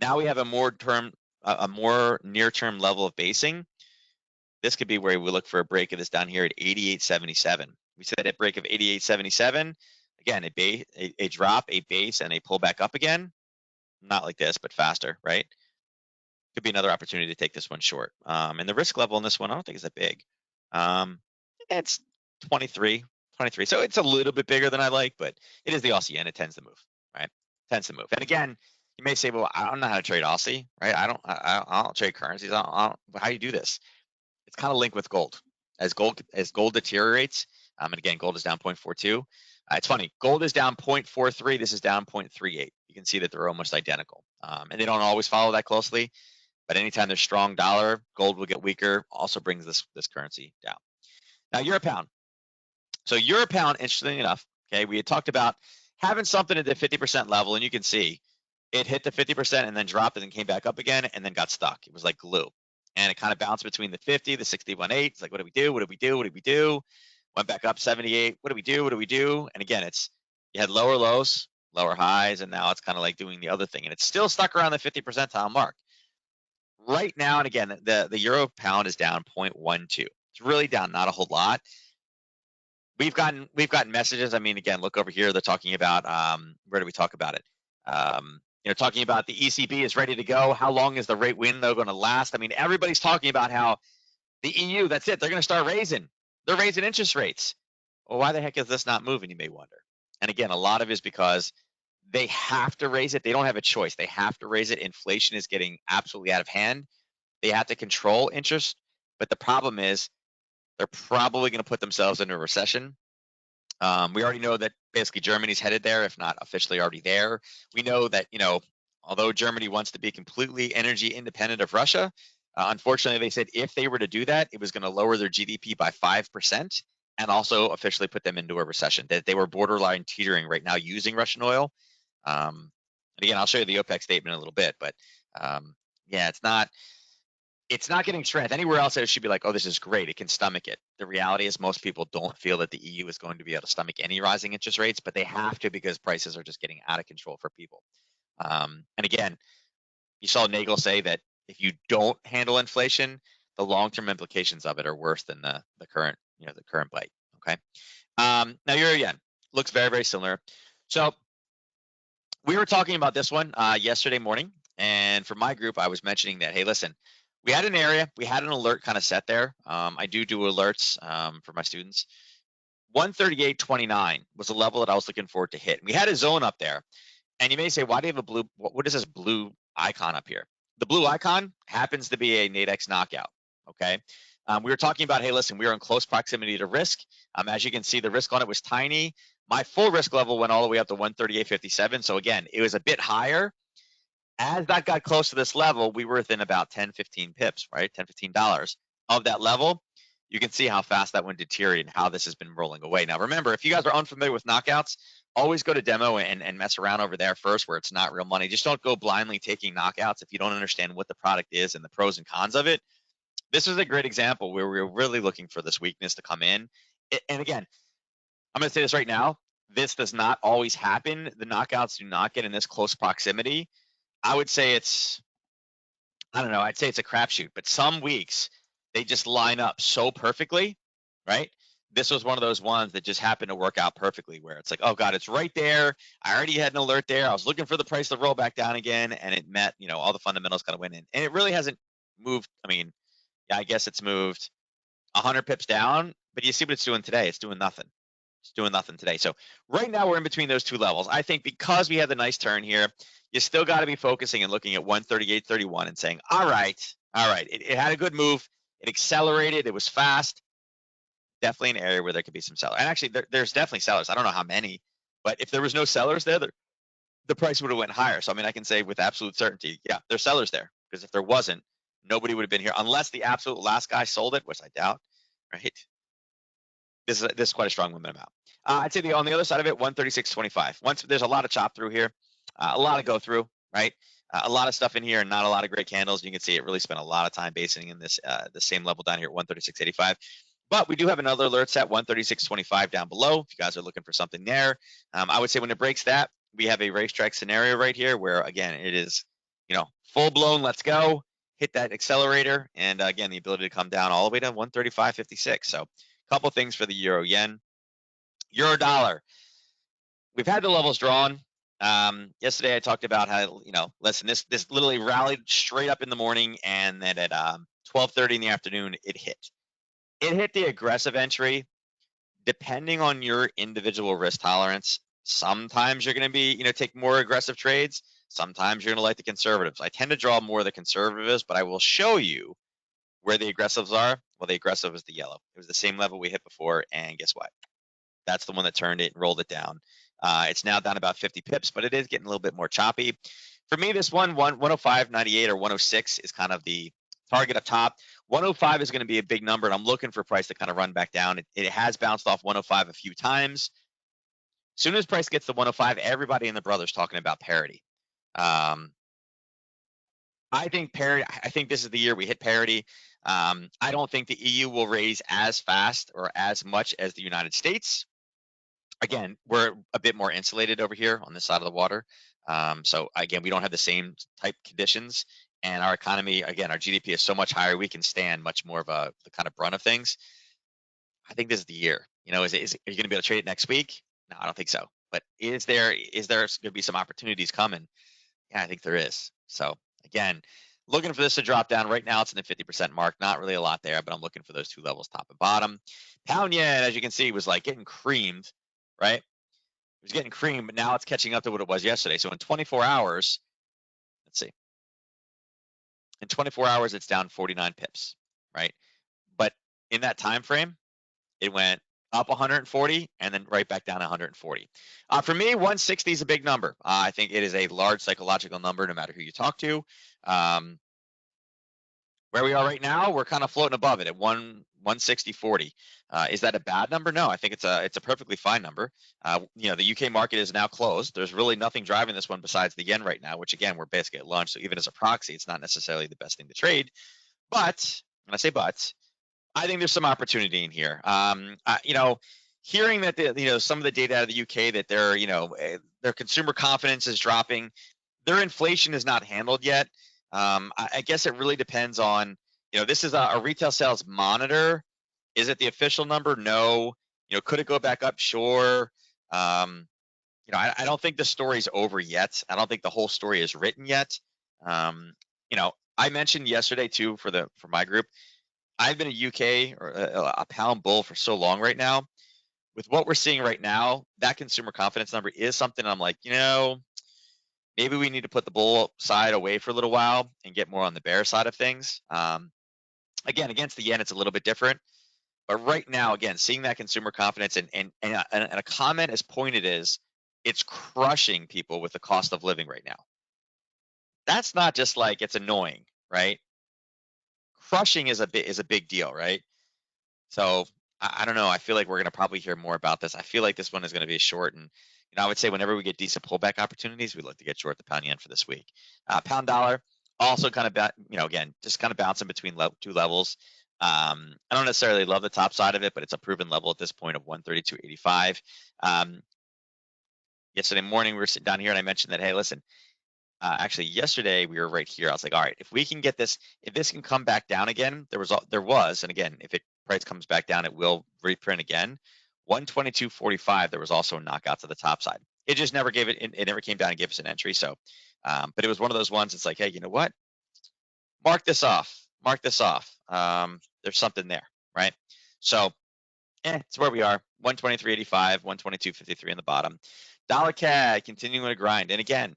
Now we have a more near-term level of basing. This could be where we look for a break of this down here at 88.77. We said at break of 88.77, again, a drop, a base, and a pull back up again. Not like this, but faster, right? Could be another opportunity to take this one short. And the risk level in this one, I don't think is that big. It's 23. So it's a little bit bigger than I like, but it is the Aussie and it tends to move, right? Tends to move. And again, you may say, well, I don't know how to trade Aussie, right? I don't trade currencies. How do you do this? It's kind of linked with gold. As gold deteriorates, and again, gold is down 0.42. It's funny, gold is down 0.43. This is down 0.38. You can see that they're almost identical. And they don't always follow that closely, but anytime there's strong dollar, gold will get weaker. Also brings this currency down. Now, euro pound. So euro pound, interestingly enough, okay, we had talked about having something at the 50% level, and you can see it hit the 50% and then dropped and then came back up again and then got stuck. It was like glue. And it kind of bounced between the 50, the 61.8. It's like, what do we do? What do we do? What do we do? Went back up 78. What do we do? What do we do? And again, you had lower lows, lower highs, and now it's kind of like doing the other thing. And it's still stuck around the 50 percentile mark. Right now, and again, the euro pound is down 0.12. It's really down, not a whole lot. We've gotten messages. I mean, again, look over here. They're talking about where do we talk about it? Talking about the ECB is ready to go. How long is the rate window going to last? I mean, everybody's talking about how the EU, that's it. They're going to start raising. They're raising interest rates. Well, why the heck is this not moving, you may wonder. And again, a lot of it is because they have to raise it. They don't have a choice. They have to raise it. Inflation is getting absolutely out of hand. They have to control interest. But the problem is they're probably going to put themselves into a recession. We already know that basically Germany's headed there, if not officially already there. We know that, although Germany wants to be completely energy independent of Russia, unfortunately, they said if they were to do that, it was going to lower their GDP by 5% and also officially put them into a recession. That they were borderline teetering right now using Russian oil. And again, I'll show you the OPEC statement in a little bit, but yeah, it's not getting strength. Anywhere else, it should be like, oh, this is great. It can stomach it. The reality is most people don't feel that the EU is going to be able to stomach any rising interest rates, but they have to because prices are just getting out of control for people. And again, you saw Nagel say that if you don't handle inflation, the long-term implications of it are worse than the current bite. Okay. Now euro yen looks very, very similar. So we were talking about this one yesterday morning, and for my group, I was mentioning that, hey, listen, we had an area, we had an alert kind of set there. I do alerts for my students. 138.29 was the level that I was looking forward to hit. We had a zone up there, and you may say, why do you have a blue? What is this blue icon up here? The blue icon happens to be a Nadex knockout. Okay. We were talking about, hey, listen, we were in close proximity to risk. As you can see, the risk on it was tiny. My full risk level went all the way up to 138.57. So again, it was a bit higher. As that got close to this level, we were within about 10, 15 pips, right? $10, $15 of that level. You can see how fast that one deteriorated and how this has been rolling away. Now, remember, if you guys are unfamiliar with knockouts, always go to demo and mess around over there first where it's not real money. Just don't go blindly taking knockouts if you don't understand what the product is and the pros and cons of it. This is a great example where we're really looking for this weakness to come in. And again, I'm going to say this right now. This does not always happen. The knockouts do not get in this close proximity. I would say I'd say it's a crapshoot, but some weeks they just line up so perfectly, right? This was one of those ones that just happened to work out perfectly where it's like, oh God, it's right there. I already had an alert there. I was looking for the price to roll back down again, and it met, all the fundamentals kind of went in. And it really hasn't moved. I mean, yeah, I guess it's moved 100 pips down, but you see what it's doing today. It's doing nothing. It's doing nothing today. So right now we're in between those two levels. I think because we had the nice turn here, you still got to be focusing and looking at 138.31 and saying, all right, it had a good move. It accelerated. It was fast. definitely an area where there could be some sellers. And actually, there's definitely sellers. I don't know how many, but if there was no sellers there, the price would have went higher. So I mean, I can say with absolute certainty, yeah, there's sellers there, because if there wasn't, nobody would have been here unless the absolute last guy sold it, which I doubt. Right? This is quite a strong movement amount. I'd say on the other side of it, 136.25. Once there's a lot of chop through here, a lot of go through, right? A lot of stuff in here and not a lot of great candles. You can see it really spent a lot of time basing in this the same level down here at 136.85. But we do have another alert set, 136.25 down below. If you guys are looking for something there, I would say when it breaks that, we have a racetrack scenario right here where, again, it is, full blown, let's go, hit that accelerator, and again, the ability to come down all the way to 135.56. So a couple things for the euro yen. Euro dollar. We've had the levels drawn. Yesterday I talked about how, listen, this literally rallied straight up in the morning, and then at 12:30 in the afternoon, it hit. It hit the aggressive entry. Depending on your individual risk tolerance, sometimes you're going to be, take more aggressive trades. Sometimes you're going to like the conservatives. I tend to draw more of the conservatives, but I will show you where the aggressives are. Well, the aggressive is the yellow. It was the same level we hit before, and guess what? That's the one that turned it and rolled it down. It's now down about 50 pips, but it is getting a little bit more choppy. For me, this 105.98 or 106 is kind of the target up top. 105 is going to be a big number, and I'm looking for price to kind of run back down. It has bounced off 105 a few times. As soon as price gets to 105, everybody and the brothers talking about parity. I think parity. I think this is the year we hit parity. I don't think the EU will raise as fast or as much as the United States. Again, we're a bit more insulated over here on this side of the water. So again, we don't have the same type conditions, and our economy, again, our GDP is so much higher, we can stand much more of the kind of brunt of things. I think this is the year. Are you going to be able to trade it next week? No, I don't think so. But is there going to be some opportunities coming? Yeah, I think there is. So again, looking for this to drop down. Right now, it's in the 50% mark. Not really a lot there, but I'm looking for those two levels, top and bottom. Pound yen, as you can see, was like getting creamed, right? It was getting creamed, but now it's catching up to what it was yesterday. So in 24 hours, let's see. In 24 hours, it's down 49 pips, right? But in that time frame, it went up 140 and then right back down 140. For me, 160 is a big number. I think it is a large psychological number, no matter who you talk to. Where we are right now, we're kind of floating above it at 160.40. Is that a bad number? No, I think it's a perfectly fine number. The UK market is now closed. There's really nothing driving this one besides the yen right now, which again, we're basically at lunch. So even as a proxy, it's not necessarily the best thing to trade. But when I say but, I think there's some opportunity in here. Hearing that some of the data out of the UK that their consumer confidence is dropping, their inflation is not handled yet. I guess it really depends on, this is a retail sales monitor. Is it the official number? No. Could it go back up? Sure. I don't think the story's over yet. I don't think the whole story is written yet. I mentioned yesterday too for my group, I've been a UK or a pound bull for so long right now. With what we're seeing right now, that consumer confidence number is something I'm like, maybe we need to put the bull side away for a little while and get more on the bear side of things. Again, against the yen, it's a little bit different. But right now, again, seeing that consumer confidence and a comment as pointed as it's crushing people with the cost of living right now. That's not just like it's annoying, right? Crushing is a big deal, right? So I don't know. I feel like we're going to probably hear more about this. I feel like this one is going to be short, and I would say whenever we get decent pullback opportunities, we'd like to get short the pound yen for this week. Pound dollar also kind of again just kind of bouncing between two levels. I don't necessarily love the top side of it, but it's a proven level at this point of 132.85. Yesterday morning we were sitting down here and I mentioned that, hey, listen. Actually, yesterday we were right here. I was like, all right, if we can get this, if this can come back down again, there was, and again, if price comes back down, it will reprint again. 122.45. There was also a knockout to the top side. It just never gave it. It never came down and gave us an entry. So, but it was one of those ones. It's like, hey, you know what? Mark this off. Mark this off. There's something there, right? So, it's where we are. 123.85, 122.53 in the bottom. Dollar CAD continuing to grind, and again.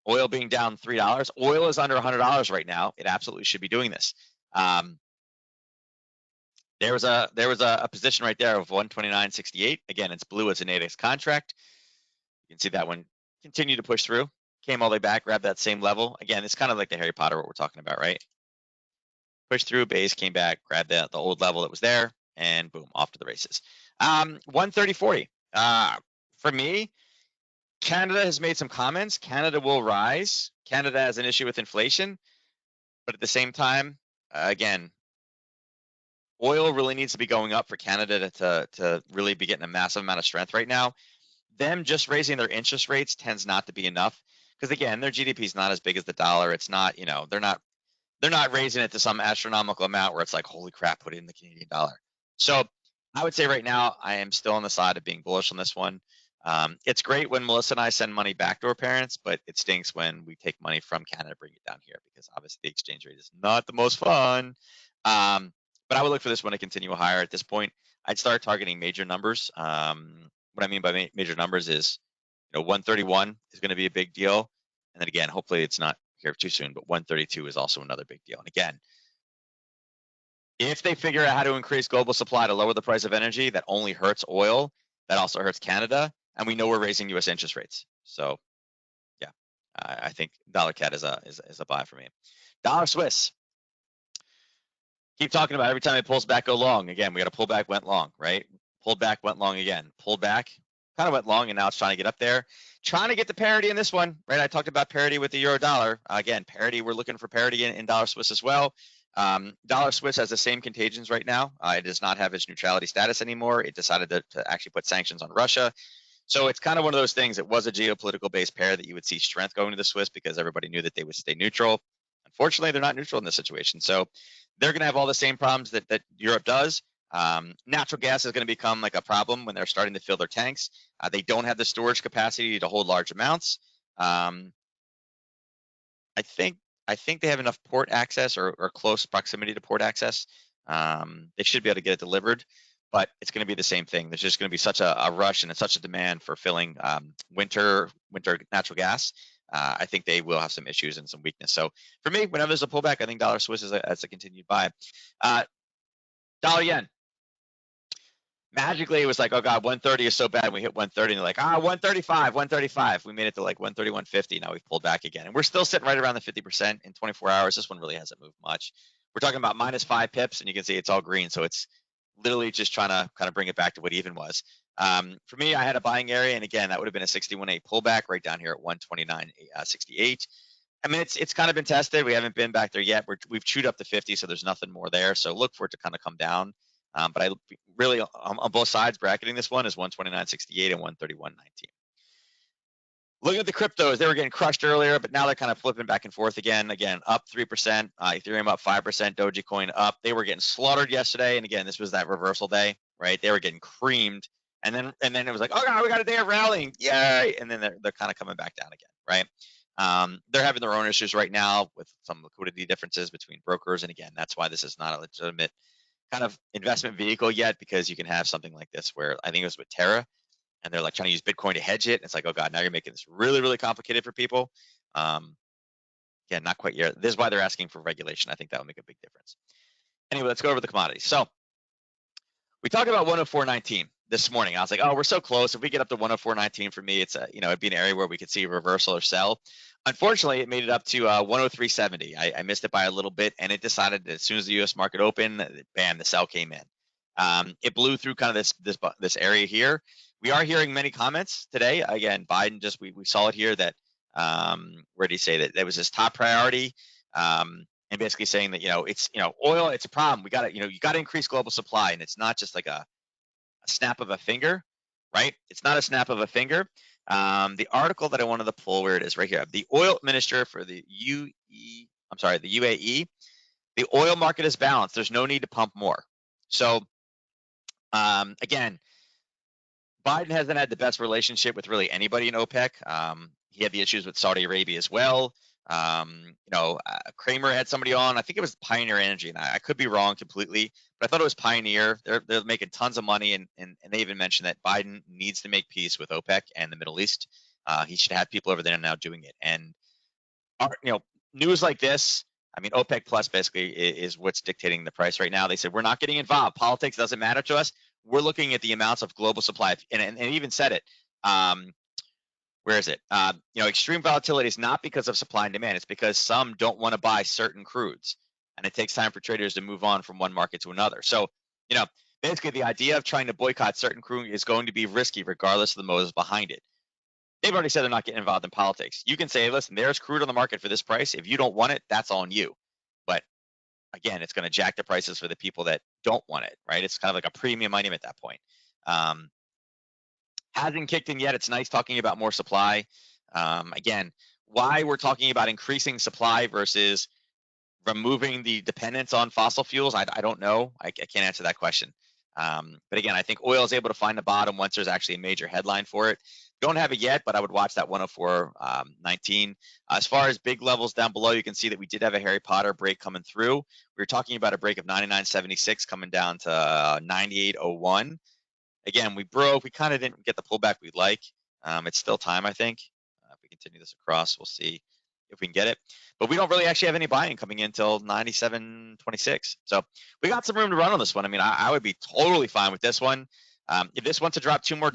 Oil being down $3. Oil is under $100 right now. It absolutely should be doing this. There was a position right there of 129.68. Again, it's blue as a Nadex contract. You can see that one continue to push through, came all the way back, grabbed that same level. Again, it's kind of like the Harry Potter, what we're talking about, right? Pushed through, base, came back, grabbed the old level that was there, and boom, off to the races. 130.40. For me, Canada has made some comments. Canada will rise. Canada has an issue with inflation, but at the same time, again, oil really needs to be going up for Canada to really be getting a massive amount of strength right now. Them just raising their interest rates tends not to be enough because again, their GDP is not as big as the dollar. It's not, they're not raising it to some astronomical amount where it's like, holy crap, put it in the Canadian dollar. So I would say right now I am still on the side of being bullish on this one. It's great when Melissa and I send money back to our parents, but it stinks when we take money from Canada, bring it down here because obviously the exchange rate is not the most fun. But I would look for this one to continue higher at this point. I'd start targeting major numbers. What I mean by major numbers is, 131 is going to be a big deal. And then again, hopefully it's not here too soon, but 132 is also another big deal. And again, if they figure out how to increase global supply to lower the price of energy, that only hurts oil. That also hurts Canada. And we know we're raising U.S. interest rates. So, yeah, I think dollar CAD is a buy for me. Dollar Swiss. Keep talking about every time it pulls back, go long. Again, we got to pull back, went long, right? Pulled back, went long again. Pulled back, kind of went long, and now it's trying to get up there. Trying to get the parity in this one, right? I talked about parity with the euro dollar. Again, parity, we're looking for parity in dollar Swiss as well. Dollar Swiss has the same contagions right now. It does not have its neutrality status anymore. It decided to actually put sanctions on Russia. So it's kind of one of those things. It was a geopolitical based pair that you would see strength going to the Swiss because everybody knew that they would stay neutral. Unfortunately, they're not neutral in this situation. So they're going to have all the same problems that Europe does. Natural gas is going to become like a problem when they're starting to fill their tanks. They don't have the storage capacity to hold large amounts. I think they have enough port access or close proximity to port access. They should be able to get it delivered, but it's going to be the same thing. There's just going to be such a rush and such a demand for filling winter natural gas. I think they will have some issues and some weakness. So for me, whenever there's a pullback, I think dollar Swiss is a continued buy. Dollar yen. Magically, it was like, oh God, 130 is so bad. And we hit 130 and they're like, 135, 135. We made it to like 131.50. Now we've pulled back again. And we're still sitting right around the 50% in 24 hours. This one really hasn't moved much. We're talking about minus 5 pips and you can see it's all green. So it's literally just trying to kind of bring it back to what even was. For me, I had a buying area. And again, that would have been a 61.8 pullback right down here at 129.68. I mean, it's kind of been tested. We haven't been back there yet. We've chewed up the 50, so there's nothing more there. So look for it to kind of come down. But I really, on both sides, bracketing this one is 129.68 and 131.19. Looking at the cryptos, they were getting crushed earlier, but now they're kind of flipping back and forth again. Again, up 3%, Ethereum up 5%, Dogecoin up. They were getting slaughtered yesterday, and again, this was that reversal day, right? They were getting creamed, and then it was like, oh God, we got a day of rallying, yay! And then they're kind of coming back down again, right? They're having their own issues right now with some liquidity differences between brokers, and again, that's why this is not a legitimate kind of investment vehicle yet, because you can have something like this where I think it was with Terra, and they're like trying to use Bitcoin to hedge it. It's like, oh God, now you're making this really, really complicated for people. Yeah, not quite yet. This is why they're asking for regulation. I think that will make a big difference. Anyway, let's go over the commodities. So we talked about 104.19 this morning. I was like, oh, we're so close. If we get up to 104.19 for me, it's it'd be an area where we could see a reversal or sell. Unfortunately, it made it up to 103.70. I missed it by a little bit, and it decided that as soon as the U.S. market opened, bam, the sell came in. It blew through kind of this area here. We are hearing many comments today. Again, Biden we saw it here that where did he say that was his top priority, and basically saying that it's oil, it's a problem. We got to you got to increase global supply, and it's not just like a snap of a finger, right? It's not a snap of a finger. The article that I wanted to pull, where it is right here, the oil minister for the UAE, the oil market is balanced. There's no need to pump more. So again, Biden hasn't had the best relationship with really anybody in OPEC. He had the issues with Saudi Arabia as well. Kramer had somebody on. I think it was Pioneer Energy, and I could be wrong completely, but I thought it was Pioneer. They're making tons of money, and they even mentioned that Biden needs to make peace with OPEC and the Middle East. He should have people over there now doing it. And news like this I mean, OPEC Plus basically is what's dictating the price right now. They said, we're not getting involved. Politics doesn't matter to us. We're looking at the amounts of global supply. And even said it. Where is it? Extreme volatility is not because of supply and demand. It's because some don't want to buy certain crudes. And it takes time for traders to move on from one market to another. So, basically the idea of trying to boycott certain crude is going to be risky regardless of the motives behind it. They've already said they're not getting involved in politics. You can say, listen, there's crude on the market for this price. If you don't want it, that's on you. But again, it's going to jack the prices for the people that don't want it, right? It's kind of like a premium item at that point. Hasn't kicked in yet. It's nice talking about more supply. Again, why we're talking about increasing supply versus removing the dependence on fossil fuels, I don't know. I can't answer that question. But again, I think oil is able to find the bottom once there's actually a major headline for it. Don't have it yet, but I would watch that 104.19. As far as big levels down below, you can see that we did have a Harry Potter break coming through. We were talking about a break of 99.76 coming down to 98.01. Again, we broke. We kind of didn't get the pullback we'd like. It's still time, I think. If we continue this across, we'll see if we can get it. But we don't really actually have any buying coming in until 97.26. So we got some room to run on this one. I mean, I would be totally fine with this one. If this wants to drop $2 more,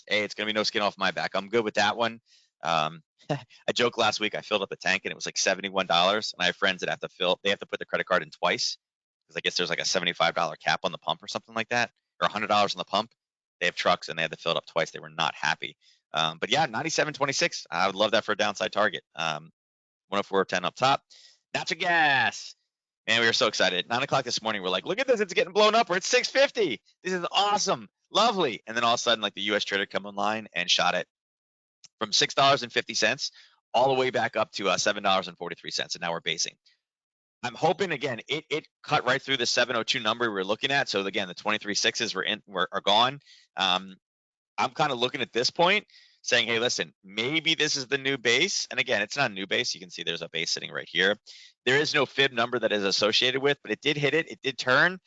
hey, it's going to be no skin off my back. I'm good with that one. I joked last week I filled up a tank and it was like $71, and I have friends that have to put the credit card in twice because I guess there's like a $75 cap on the pump or something like that, or $100 on the pump. They have trucks and they had to fill it up twice. They were not happy. But yeah, 97.26. I would love that for a downside target. 104.10 up top. Natural gas. Man, we were so excited. 9 o'clock this morning, we're like, look at this. It's getting blown up. We're at 650. This is awesome. Lovely. And then all of a sudden, like the U.S. trader come online and shot it from $6.50 all the way back up to $7.43. And now we're basing. I'm hoping, again, it cut right through the 702 number we were looking at. So again, the 23.6s are gone. I'm kind of looking at this point saying, hey, listen, maybe this is the new base. And again, it's not a new base. You can see there's a base sitting right here. There is no fib number that is associated with, but it did hit it. It did turn.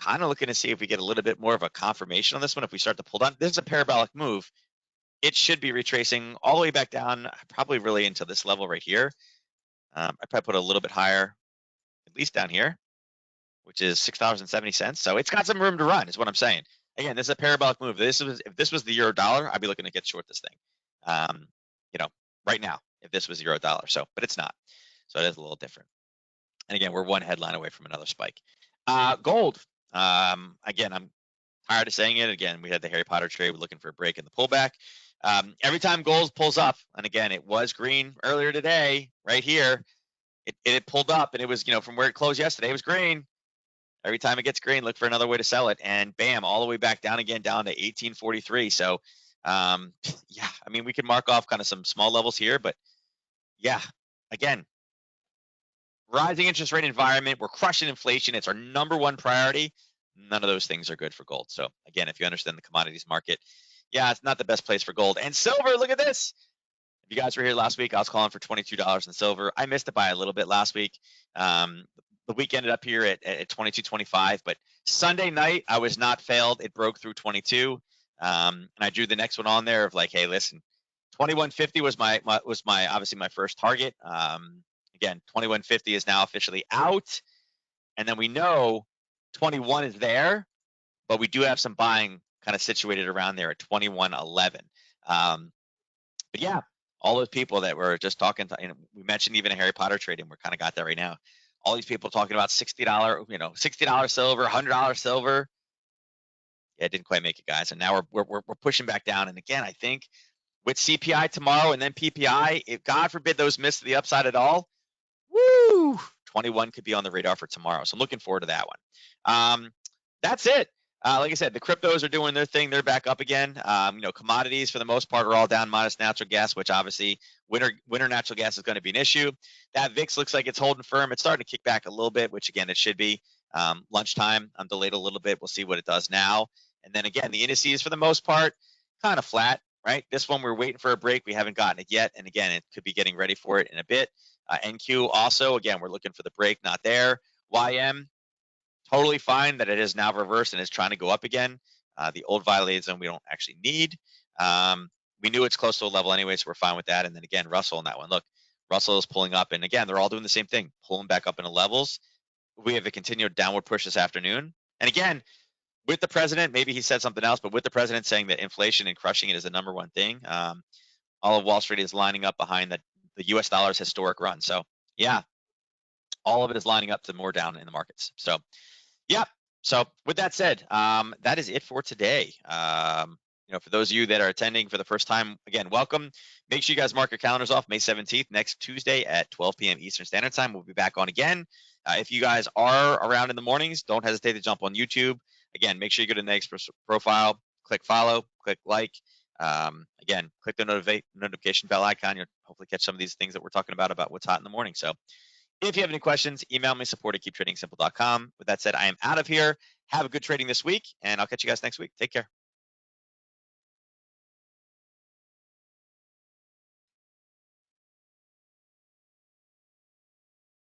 Kind of looking to see if we get a little bit more of a confirmation on this one. If we start to pull down, this is a parabolic move. It should be retracing all the way back down, probably really into this level right here. I'd probably put a little bit higher, at least down here, which is $6.70. So it's got some room to run, is what I'm saying. Again, this is a parabolic move. If this was the euro dollar, I'd be looking to get short this thing. Right now, if this was euro dollar. So, but it's not. So it is a little different. And again, we're one headline away from another spike. Gold. Again, I'm tired of saying it. Again, we had the Harry Potter trade. We're looking for a break in the pullback. Every time gold pulls up, and again, it was green earlier today, right here. It pulled up, and it was, from where it closed yesterday, it was green. Every time it gets green, look for another way to sell it, and bam, all the way back down again, down to 1843. So, yeah, I mean, we can mark off kind of some small levels here, but yeah, again, rising interest rate environment, we're crushing inflation. It's our number one priority. None of those things are good for gold. So again, if you understand the commodities market, yeah, it's not the best place for gold. And silver, look at this. If you guys were here last week, I was calling for $22 in silver. I missed it by a little bit last week. The week ended up here at $22.25, but Sunday night I was not failed. It broke through 22, and I drew the next one on there of like, hey, listen, 2150 was my obviously my first target. Again, 2150 is now officially out, and then we know 21 is there, but we do have some buying kind of situated around there at 2111. But yeah, all those people that were just talking to, we mentioned even a Harry Potter trade, and we're kind of got that right now. All these people talking about $60 silver, $100 silver. Yeah, it didn't quite make it, guys. And now we're pushing back down. And again, I think with CPI tomorrow and then PPI, if God forbid those miss to the upside at all, woo, 21 could be on the radar for tomorrow. So I'm looking forward to that one. That's it. Like I said, the cryptos are doing their thing. They're back up again. Commodities for the most part are all down minus natural gas, which obviously winter natural gas is going to be an issue. That VIX looks like it's holding firm. It's starting to kick back a little bit, which again, it should be. Lunchtime, I'm delayed a little bit. We'll see what it does now. And then again, the indices for the most part, kind of flat, right? This one, we're waiting for a break. We haven't gotten it yet. And again, it could be getting ready for it in a bit. NQ also, again, we're looking for the break, not there. YM, totally fine that it is now reversed and is trying to go up again. The old violated zone we don't actually need. We knew it's close to a level anyway, so we're fine with that. And then again, Russell on that one. Look, Russell is pulling up, and again, they're all doing the same thing, pulling back up into levels. We have a continued downward push this afternoon. And again, with the president, maybe he said something else, but with the president saying that inflation and crushing it is the number one thing, all of Wall Street is lining up behind the US dollar's historic run. So yeah, all of it is lining up to more down in the markets. So yeah. So with that said, that is it for today. For those of you that are attending for the first time, again, welcome. Make sure you guys mark your calendars off May 17th, next Tuesday at 12 p.m. Eastern Standard Time. We'll be back on again. If you guys are around in the mornings, don't hesitate to jump on YouTube. Again, make sure you go to the Nadex profile, click follow, click like. Again, click the notification bell icon. You'll hopefully catch some of these things that we're talking about what's hot in the morning. So if you have any questions, email me, support@keeptradingsimple.com. With that said, I am out of here. Have a good trading this week, and I'll catch you guys next week. Take care.